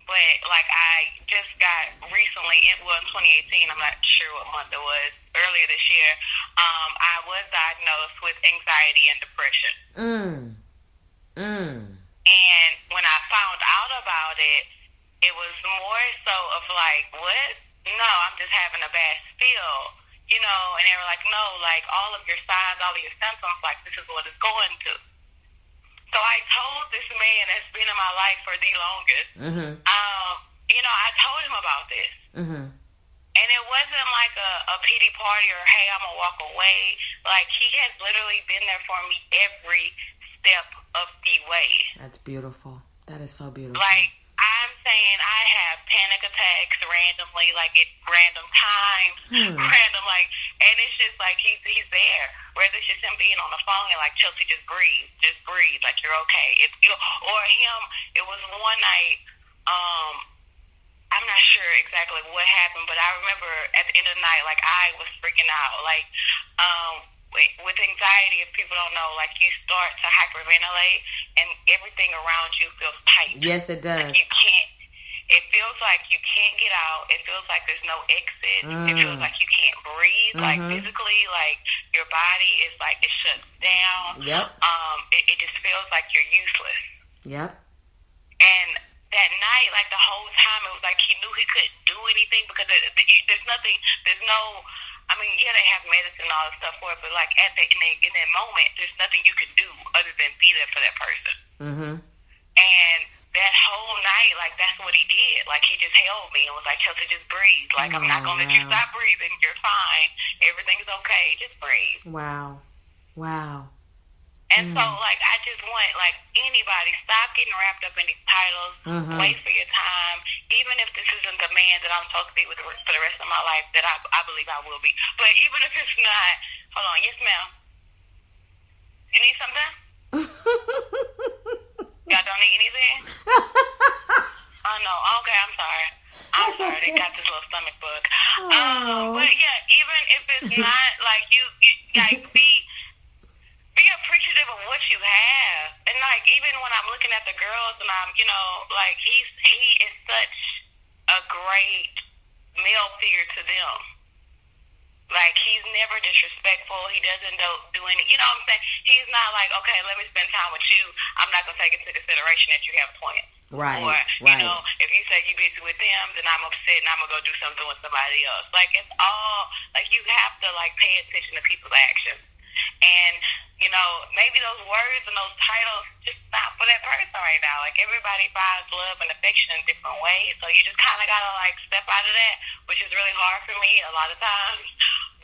But, like, I just got recently, in 2018, I'm not sure what month it was, earlier this year, I was diagnosed with anxiety and depression. And when I found out about it, it was more so of like, what? No, I'm just having a bad spill, and they were like, no, like, all of your signs, all of your symptoms, like, this is what it's going to. So I told this man that's been in my life for the longest, I told him about this. And it wasn't like a pity party or, hey, I'm going to walk away. Like, he has literally been there for me every step of the way. That's beautiful. That is so beautiful. Like, I'm saying I have panic attacks randomly, like at random times, random, like, and it's just like he's there. Whether it's just him being on the phone and like, Chelsea, just breathe, like, you're okay. It's or him. It was one night. I'm not sure exactly what happened, but I remember at the end of the night, like, I was freaking out, like, with anxiety, if people don't know, like, you start to hyperventilate and everything around you feels tight. Yes, it does. Like, you can't, it feels like you can't get out. It feels like there's no exit. It feels like you can't breathe. Like, physically, like, your body is like, it shuts down. Yep. It just feels like you're useless. Yep. And that night, like, the whole time, it was like he knew he couldn't do anything because there's nothing, there's no, I mean, yeah, they have medicine and all this stuff for it, but, like, in that moment, there's nothing you can do other than be there for that person. And that whole night, like, that's what he did. Like, he just held me and was like, Chelsea, just breathe. Like, I'm not going to let you stop breathing. You're fine. Everything's okay. Just breathe. Wow. Wow. And so, like, I just want, like, anybody, stop getting wrapped up in these titles. Wait for your time. Even if this isn't the man that I'm supposed to be with for the rest of my life, that I believe I will be. But even if it's not, hold on. Yes, ma'am. You need something? Y'all don't need anything? Oh, no. Okay, I'm sorry. I'm sorry. They got this little stomach bug. But, yeah, even if it's not, like, you like, be appreciative of what you have. And, like, even when I'm looking at the girls and I'm, you know, like, he is such a great male figure to them. Like, he's never disrespectful. He doesn't do any, you know what I'm saying? He's not like, okay, let me spend time with you. I'm not going to take into consideration that you have twins. Right. Or, you know, if you say you're busy with them, then I'm upset and I'm going to go do something with somebody else. Like, it's all, like, you have to, like, pay attention to people's actions. And, you know, maybe those words and those titles just not for that person right now. Like, everybody finds love and affection in different ways. So you just kind of got to, like, step out of that, which is really hard for me a lot of times.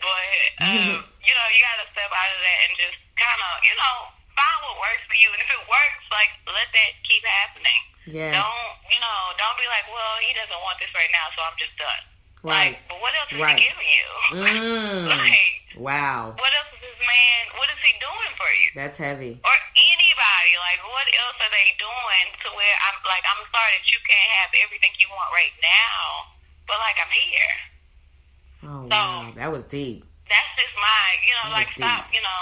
But, you know, you got to step out of that and just kind of, you know, find what works for you. And if it works, like, let that keep happening. Yes. Don't be like, well, he doesn't want this right now, so I'm just done. Right. Like, but what else is he giving you? Like, wow. What else is this man, what is he doing for you? That's heavy. Or anybody, like, what else are they doing to where I'm sorry that you can't have everything you want right now, but, like, I'm here. Oh, so, wow. That was deep. That's just my, you know, that like, stop, you know,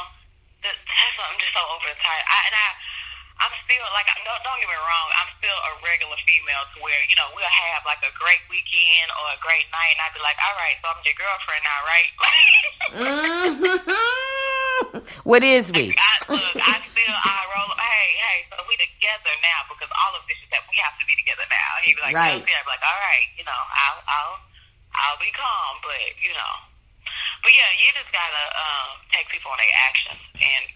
I'm just so over the top. I'm still, like, don't get me wrong, I'm still a regular female to where, you know, we'll have, like, a great weekend or a great night, and I'd be like, all right, so I'm your girlfriend now, right? What is we? I roll, hey, so we together now, because all of this is that we have to be together now. He'd be like, right. I'd be like, all right, you know, I'll be calm, but, you know. But, yeah, you just got to take people on their actions and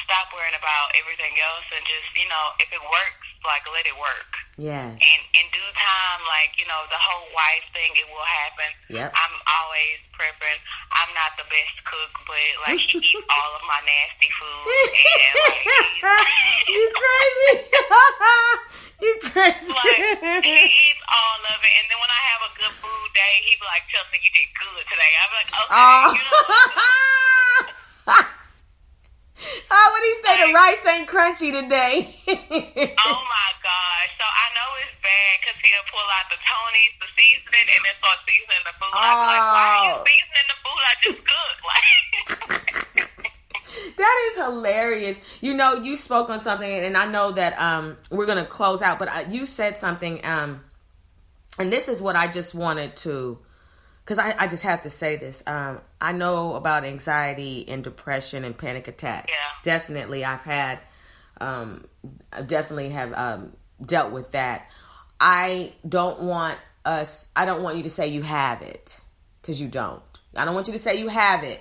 stop worrying about everything else and just, you know, if it works, like, let it work. Yes. And in due time, like, you know, the whole wife thing, it will happen. Yep. I'm always prepping. I'm not the best cook, but, like, he eats all of my nasty food. And, like, you crazy. You crazy. Like, he eats all of it. And then when I have a good food day, he be like, Chelsea, you did good today. I'm like, okay, you know. Oh, what he say? The rice ain't crunchy today. Oh my gosh! So I know it's bad because he'll pull out the Tony's, the seasoning, and then start seasoning the food. I'm like, why are you seasoning the food I just cooked? Like, that is hilarious. You know, you spoke on something, and I know that we're gonna close out, but you said something, and this is what I just wanted to. Because I just have to say this. I know about anxiety and depression and panic attacks. Yeah. Definitely, I definitely have dealt with that. I don't want you to say you have it, because you don't. I don't want you to say you have it.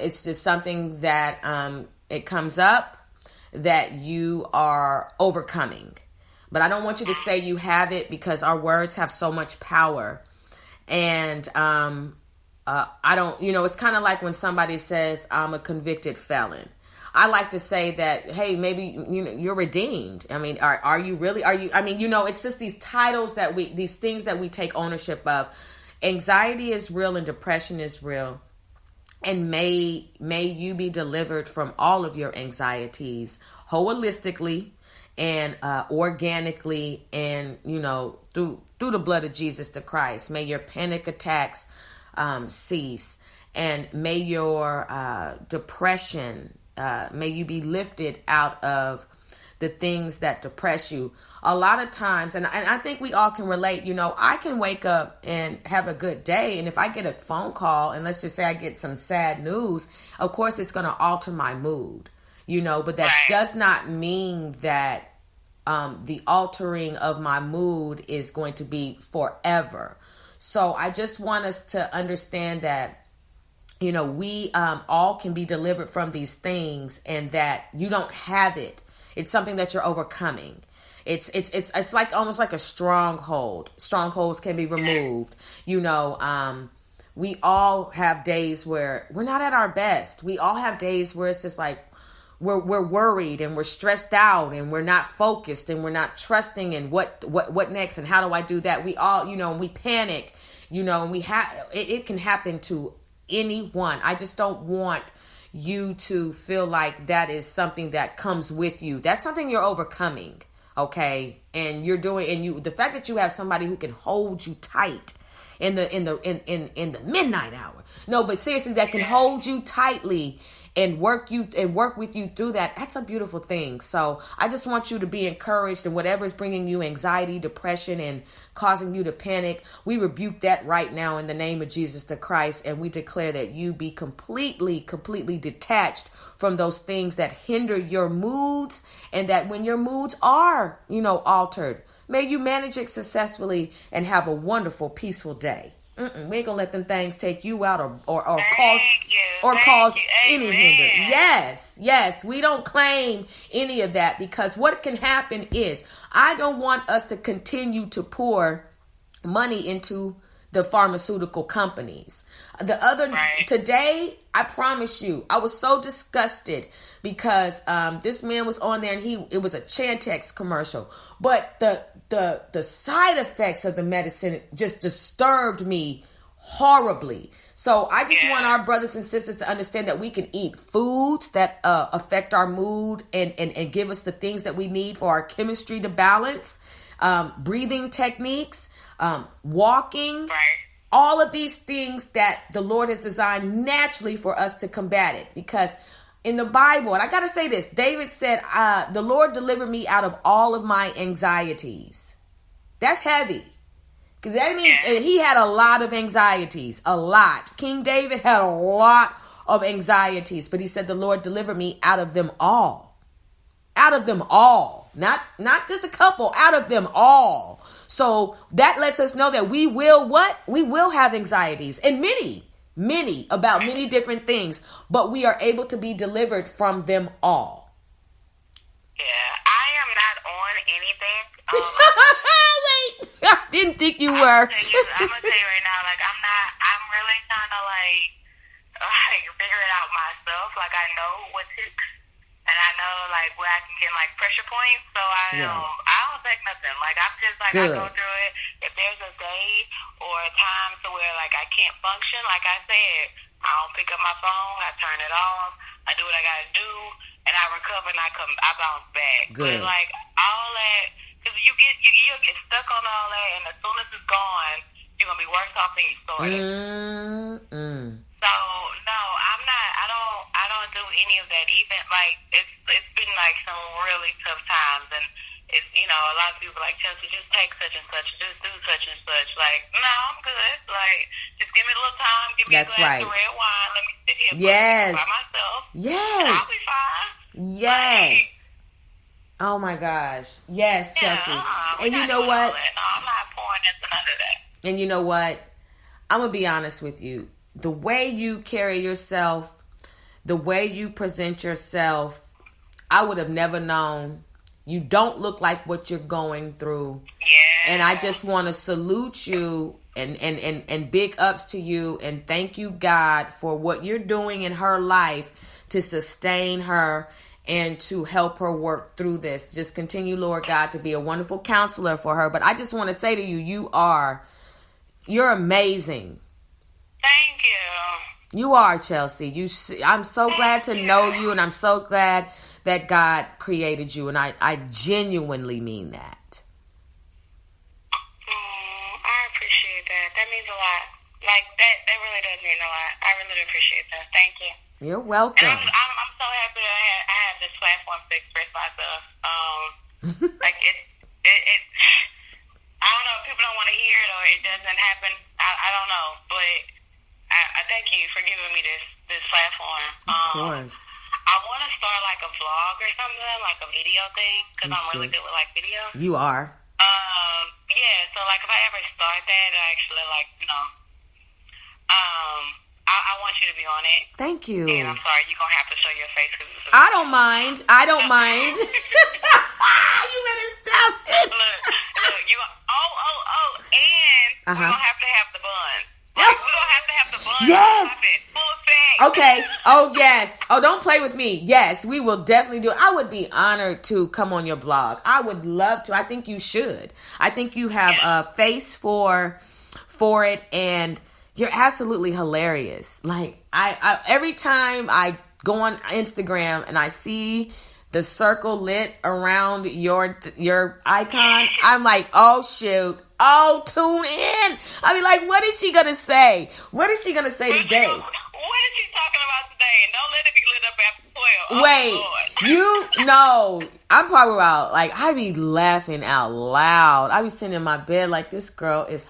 It's just something that it comes up that you are overcoming. But I don't want you to say you have it, because our words have so much power. And I don't, you know, it's kind of like when somebody says I'm a convicted felon. I like to say that, hey, maybe, you know, you're redeemed. I mean, are you really? I mean, you know, it's just these titles these things that we take ownership of. Anxiety is real and depression is real. And may you be delivered from all of your anxieties holistically and organically, and, you know, through the blood of Jesus the Christ. May your panic attacks cease, and may your depression, may you be lifted out of the things that depress you. A lot of times, and I think we all can relate, you know, I can wake up and have a good day, and if I get a phone call, and let's just say I get some sad news, of course it's going to alter my mood, you know, but that does not mean that the altering of my mood is going to be forever. So I just want us to understand that, you know, we all can be delivered from these things, and that you don't have it. It's something that you're overcoming. It's like almost like a stronghold. Strongholds can be removed. You know, we all have days where we're not at our best. We all have days where it's just like we're worried and we're stressed out and we're not focused and we're not trusting in what next and how do I do that. We all, you know, we panic, you know, and it can happen to anyone. I just don't want you to feel like that is something that comes with you. That's something you're overcoming, okay? And you're doing, and the fact that you have somebody who can hold you tight in the midnight hour. No, but seriously, that can hold you tightly and work with you through that. That's a beautiful thing. So I just want you to be encouraged, and whatever is bringing you anxiety, depression, and causing you to panic, we rebuke that right now in the name of Jesus the Christ. And we declare that you be completely detached from those things that hinder your moods, and that when your moods are, you know, altered, may you manage it successfully and have a wonderful, peaceful day. We ain't gonna let them things take you out or cause any hinder. Yes. We don't claim any of that, because what can happen is I don't want us to continue to pour money into the pharmaceutical companies. Today, I promise you, I was so disgusted because this man was on there and it was a Chantix commercial, but the side effects of the medicine just disturbed me horribly. So I just want our brothers and sisters to understand that we can eat foods that affect our mood and give us the things that we need for our chemistry to balance, breathing techniques, walking, all of these things that the Lord has designed naturally for us to combat it. Because in the Bible, and I got to say this, David said, the Lord delivered me out of all of my anxieties. That's heavy. Because that means he had a lot of anxieties, a lot. King David had a lot of anxieties, but he said, the Lord delivered me out of them all. Out of them all. Not just a couple, out of them all. So that lets us know that we will what? We will have anxieties, and many about many different things, but we are able to be delivered from them all. Yeah, I am not on anything. Wait, I didn't think you were. I'm gonna tell you right now, like I'm really trying to like figure it out myself. Like I know what ticks, and I know like where I can get like pressure points. So I don't take nothing. Like I'm just like I go through it. If there's a day or a time to where like I can't function, like I said, I don't pick up my phone. I turn it off. I do what I gotta do, and I recover and I bounce back. Good. But like all that, because you'll get stuck on all that, and as soon as it's gone, you're gonna be worse off than you started. So no, I'm not. I don't do any of that. Even like it's been like some really tough times, and it's, you know, a lot of people are like, Chelsea, just take such and such, just do such and such. Like, no, I'm good. Like, just give me a little time, give me a glass of red wine, let me sit here by myself. Yes. And I'll be fine. Yes. Like, oh my gosh. Yes, Chelsea. And you know what? No, I'm not pouring into none of that. And you know what? I'm gonna be honest with you. The way you carry yourself, the way you present yourself, I would have never known. You don't look like what you're going through. Yeah. And I just want to salute you and big ups to you and thank you, God, for what you're doing in her life to sustain her and to help her work through this. Just continue, Lord God, to be a wonderful counselor for her. But I just want to say to you, you're amazing. Thank you. You are, Chelsea. I'm so glad to know you, and I'm so glad that God created you, and I genuinely mean that. I appreciate that. That means a lot. Like, that really does mean a lot. I really do appreciate that. Thank you. You're welcome. And I'm so happy that I have this platform to express myself. Like, it I don't know if people don't want to hear it or it doesn't happen. I don't know, but I thank you for giving me this platform. Of course. I want to start like a vlog or something, like a video thing, because I'm really good with like video. You are. Yeah. So like if I ever start that, I actually like, you know, I want you to be on it. Thank you. And I'm sorry, you're gonna have to show your face. I don't mind. You better stop it. Look, you and we're gonna have to have the bun. Like, we're gonna have to have the bun. Yes. Full effect. Okay. Oh, yes. Oh, don't play with me. Yes, we will definitely do it. I would be honored to come on your blog. I would love to. I think you should. I think you have a face for it, and you're absolutely hilarious. Like, I every time I go on Instagram and I see the circle lit around your icon, I'm like, oh, shoot. Oh, tune in. I mean, like, what is she going to say? What is she going to say today? What is she talking about today? And don't let it be lit up after 12. Wait, no, I'm probably about, like, I be laughing out loud. I be sitting in my bed like, this girl is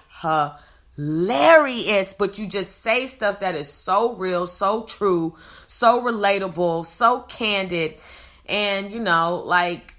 hilarious. But you just say stuff that is so real, so true, so relatable, so candid. And, you know, like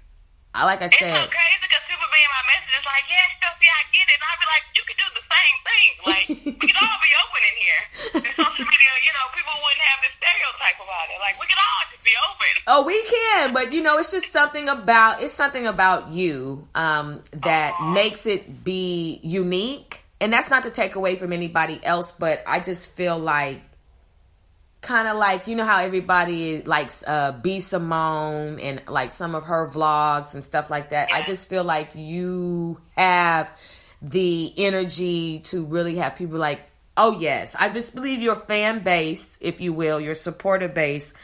I said. It's so crazy because people be in my messages like, yes, Chelsea, I get it. And I'll be like, you can do the same thing. Like, we can all be open in here. In social media, you know, people wouldn't have this stereotype about it. Like, we can all just be open. Oh, we can. But, you know, it's just something about you that makes it be unique. And that's not to take away from anybody else, but I just feel like, kind of like, you know how everybody likes B. Simone and like some of her vlogs and stuff like that. Yeah. I just feel like you have the energy to really have people like, oh yes, I just believe your fan base, if you will, your supporter base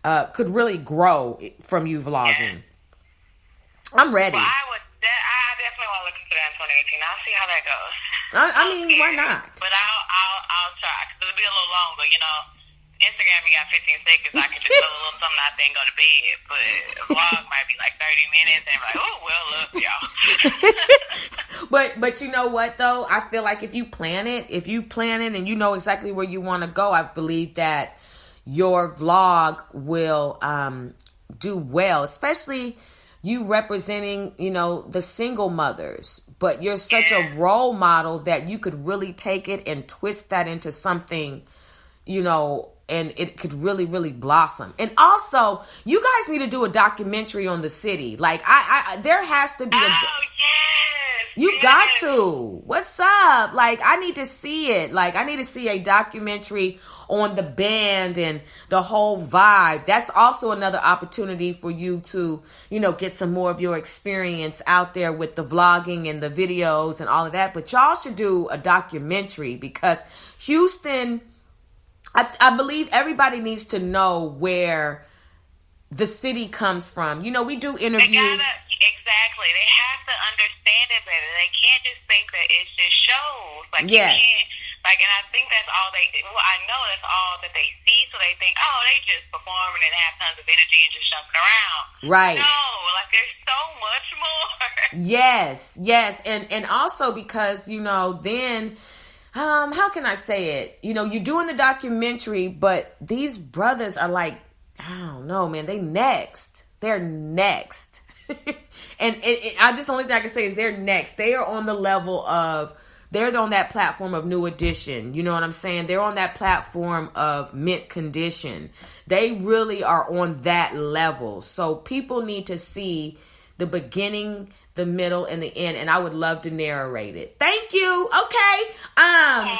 could really grow from you vlogging. Yeah. I'm ready. Well, I definitely want to look into that in 2018. I'll see how that goes. I mean, why not? But I'll try because it'll be a little longer, you know. Instagram, you got 15 seconds. I can just throw a little something out there and go to bed. But a vlog might be like 30 minutes. And like, oh, well, look, y'all. But you know what, though? I feel like if you plan it and you know exactly where you want to go, I believe that your vlog will do well. Especially you representing, you know, the single mothers. But you're such a role model that you could really take it and twist that into something, you know, and it could really, really blossom. And also, you guys need to do a documentary on the city. Like, there has to be a... yes! You got to. What's up? Like, I need to see it. Like, I need to see a documentary on the band and the whole vibe. That's also another opportunity for you to, you know, get some more of your experience out there with the vlogging and the videos and all of that. But y'all should do a documentary because Houston... I believe everybody needs to know where the city comes from. You know, we do interviews. Exactly. They have to understand it better. They can't just think that it's just shows. Like, yes. You can't, like, and I think that's all I know that's all that they see. So they think, oh, they just performing and have tons of energy and just jumping around. Right. No, like, there's so much more. Yes. And also because, you know, then... how can I say it? You know, you're doing the documentary, but these brothers are like, I don't know, man, they're next. And I just, only thing I can say is they're next. They are on the level of, they're on that platform of New Edition. You know what I'm saying? They're on that platform of Mint Condition. They really are on that level. So people need to see the beginning, the middle, and the end, and I would love to narrate it. Thank you. Okay. I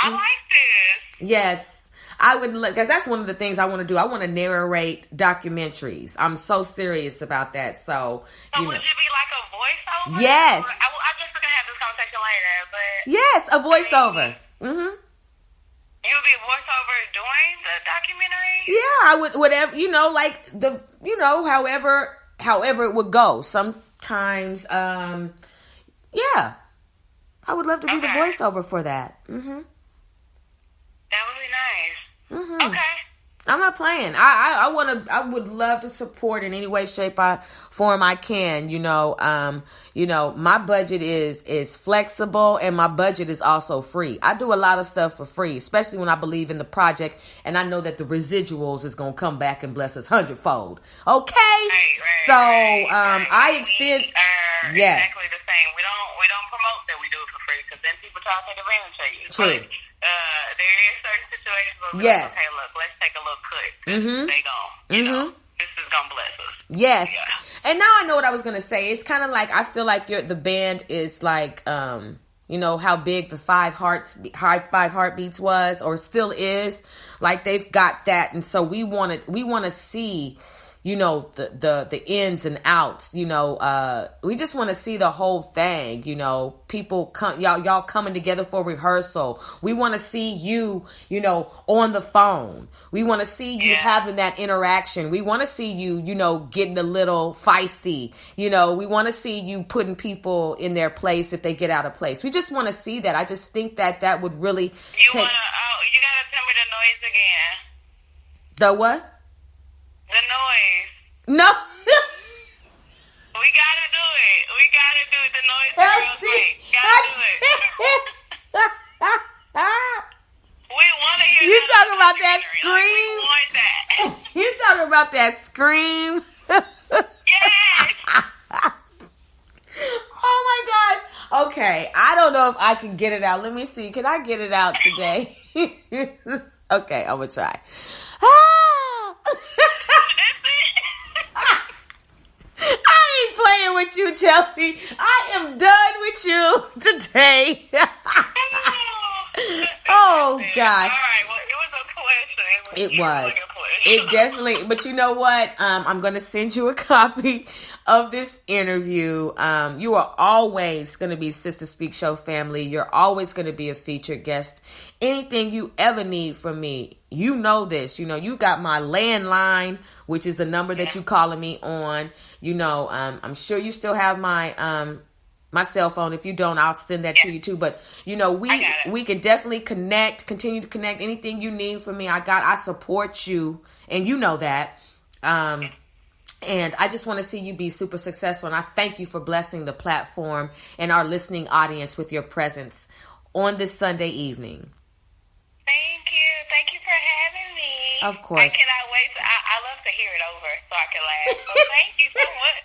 like this. Yes, I would, because that's one of the things I want to do. I want to narrate documentaries. I'm so serious about that. So you would know. It be like a voiceover? Yes. I'm just gonna have this conversation later, but yes, a voiceover. You would be a voiceover during the documentary? Yeah, I would. Whatever, you know, like the, you know, however it would go. Sometimes, yeah, I would love to be the voiceover for that. That would be nice. Okay. I'm not playing. I would love to support in any way, shape, or form I can. You know, my budget is flexible and my budget is also free. I do a lot of stuff for free, especially when I believe in the project and I know that the residuals is gonna come back and bless us hundredfold. Okay, I extend. Yes. Exactly the same. We don't promote that we do it for free because then people try to take advantage of you. True. But, there is certain situations where we're yes. like, okay, look, let's take a little cut. They gone. You know, this is gonna bless us. Yes. Yeah. And now I know what I was going to say. It's kind of like, I feel like the band is like, you know, how big the five heartbeats was or still is. Like they've got that. And so we want to see, you know, the ins and outs, you know, we just want to see the whole thing, you know, people y'all coming together for rehearsal. We want to see you, you know, on the phone. We want to see you having that interaction. We want to see you, you know, getting a little feisty. You know, we want to see you putting people in their place if they get out of place. We just want to see that. I just think that would really you gotta tell me the noise again. The what? The noise. No. We gotta do it. We gotta do it. The noise is real quick. Gotta do it. We want to hear You talking about that scream? scream? Like, we want that. You talking about that scream? Yes. Oh my gosh. Okay. I don't know if I can get it out. Let me see. Can I get it out today? Okay, I'm gonna try. I ain't playing with you, Chelsea. I am done with you today. Oh gosh. All right. Well, it was a pleasure. It was. It definitely. But you know what? I'm going to send you a copy of this interview. You are always going to be Sister Speak Show family. You're always going to be a featured guest. Anything you ever need from me, you know this. You know, you got my landline, which is the number that you calling me on. You know, I'm sure you still have my my cell phone. If you don't, I'll send that to you too. But you know, we can definitely continue to connect. Anything you need from me, I support you, and you know that. And I just want to see you be super successful. And I thank you for blessing the platform and our listening audience with your presence on this Sunday evening. Thank you for having me. Of course. I cannot wait. I love to hear it over so I can laugh. So thank you so much.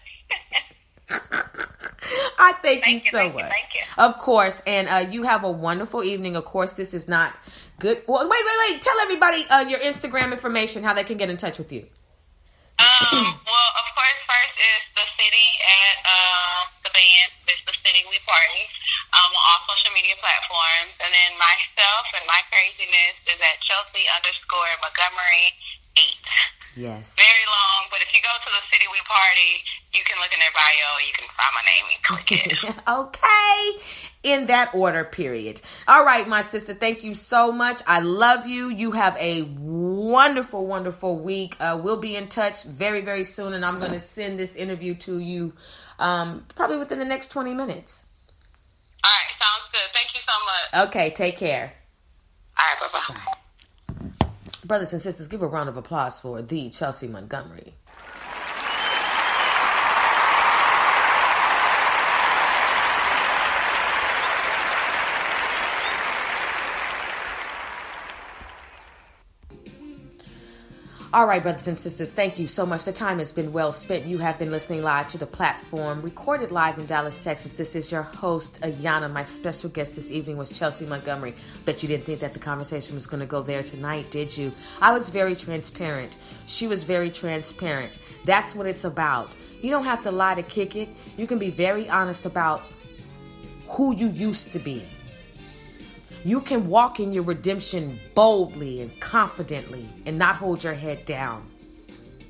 I thank you so much. Thank you. Of course. And you have a wonderful evening. Of course, this is not good. Well, wait. Tell everybody your Instagram information, how they can get in touch with you. Well, of course, first is the city at the band. It's the city we party on all social media platforms. And then myself and my craziness is at Chelsea_Montgomery 8. Yes. Very long, but if you go to the city we party, you can look in their bio, you can find my name and click it. Okay. In that order, period. All right, my sister, thank you so much. I love you. You have a wonderful, wonderful week. We'll be in touch very, very soon, and I'm going to send this interview to you probably within the next 20 minutes. All right, sounds good. Thank you so much. Okay, take care. All right, bye-bye. Bye. Brothers and sisters, give a round of applause for the Chelsea Montgomery. All right, brothers and sisters, thank you so much. The time has been well spent. You have been listening live to the platform, recorded live in Dallas, Texas. This is your host, Ayana. My special guest this evening was Chelsea Montgomery. Bet you didn't think that the conversation was going to go there tonight, did you? I was very transparent. She was very transparent. That's what it's about. You don't have to lie to kick it. You can be very honest about who you used to be. You can walk in your redemption boldly and confidently and not hold your head down.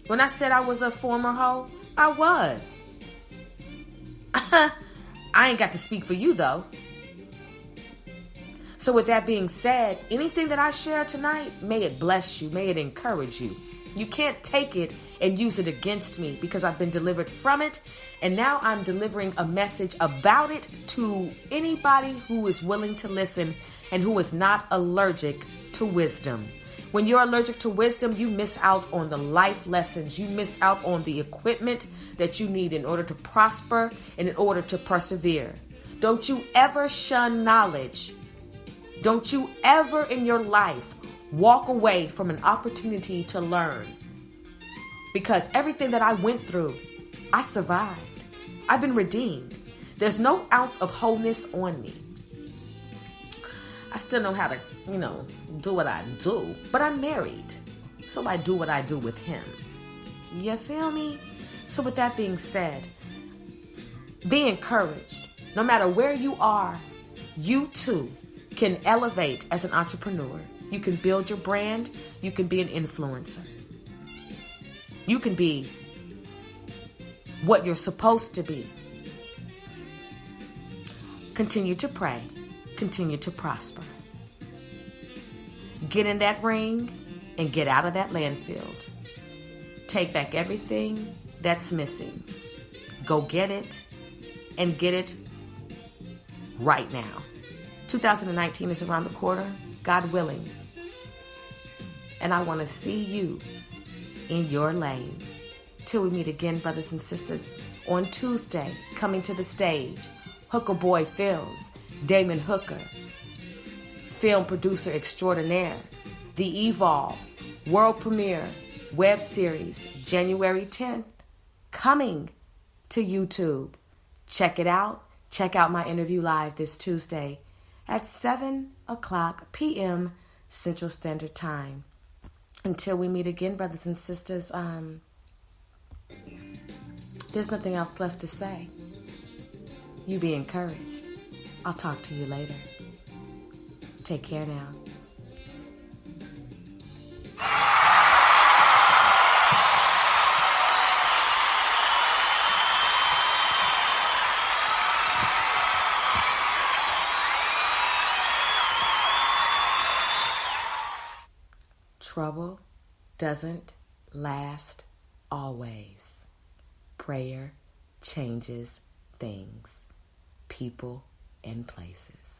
When I said I was a former hoe, I was. I ain't got to speak for you, though. So with that being said, anything that I share tonight, may it bless you, may it encourage you. You can't take it and use it against me because I've been delivered from it, and now I'm delivering a message about it to anybody who is willing to listen and who is not allergic to wisdom. When you're allergic to wisdom, you miss out on the life lessons. You miss out on the equipment that you need in order to prosper and in order to persevere. Don't you ever shun knowledge. Don't you ever in your life walk away from an opportunity to learn. Because everything that I went through, I survived. I've been redeemed. There's no ounce of wholeness on me. I still know how to, do what I do, but I'm married. So I do what I do with him. You feel me? So with that being said, be encouraged. No matter where you are, you too can elevate as an entrepreneur. You can build your brand. You can be an influencer. You can be what you're supposed to be. Continue to pray. Continue to prosper. Get in that ring and get out of that landfill. Take back everything that's missing. Go get it and get it right now. 2019 is around the corner, God willing. And I want to see you in your lane. Till we meet again, brothers and sisters, on Tuesday, coming to the stage, Hooker Boy Films, Damon Hooker, film producer extraordinaire, The Evolve, world premiere, web series, January 10th, coming to YouTube. Check it out. Check out my interview live this Tuesday at 7 o'clock p.m. Central Standard Time. Until we meet again, brothers and sisters, there's nothing else left to say. You be encouraged. I'll talk to you later. Take care now. Trouble doesn't last always. Prayer changes things, people, and places.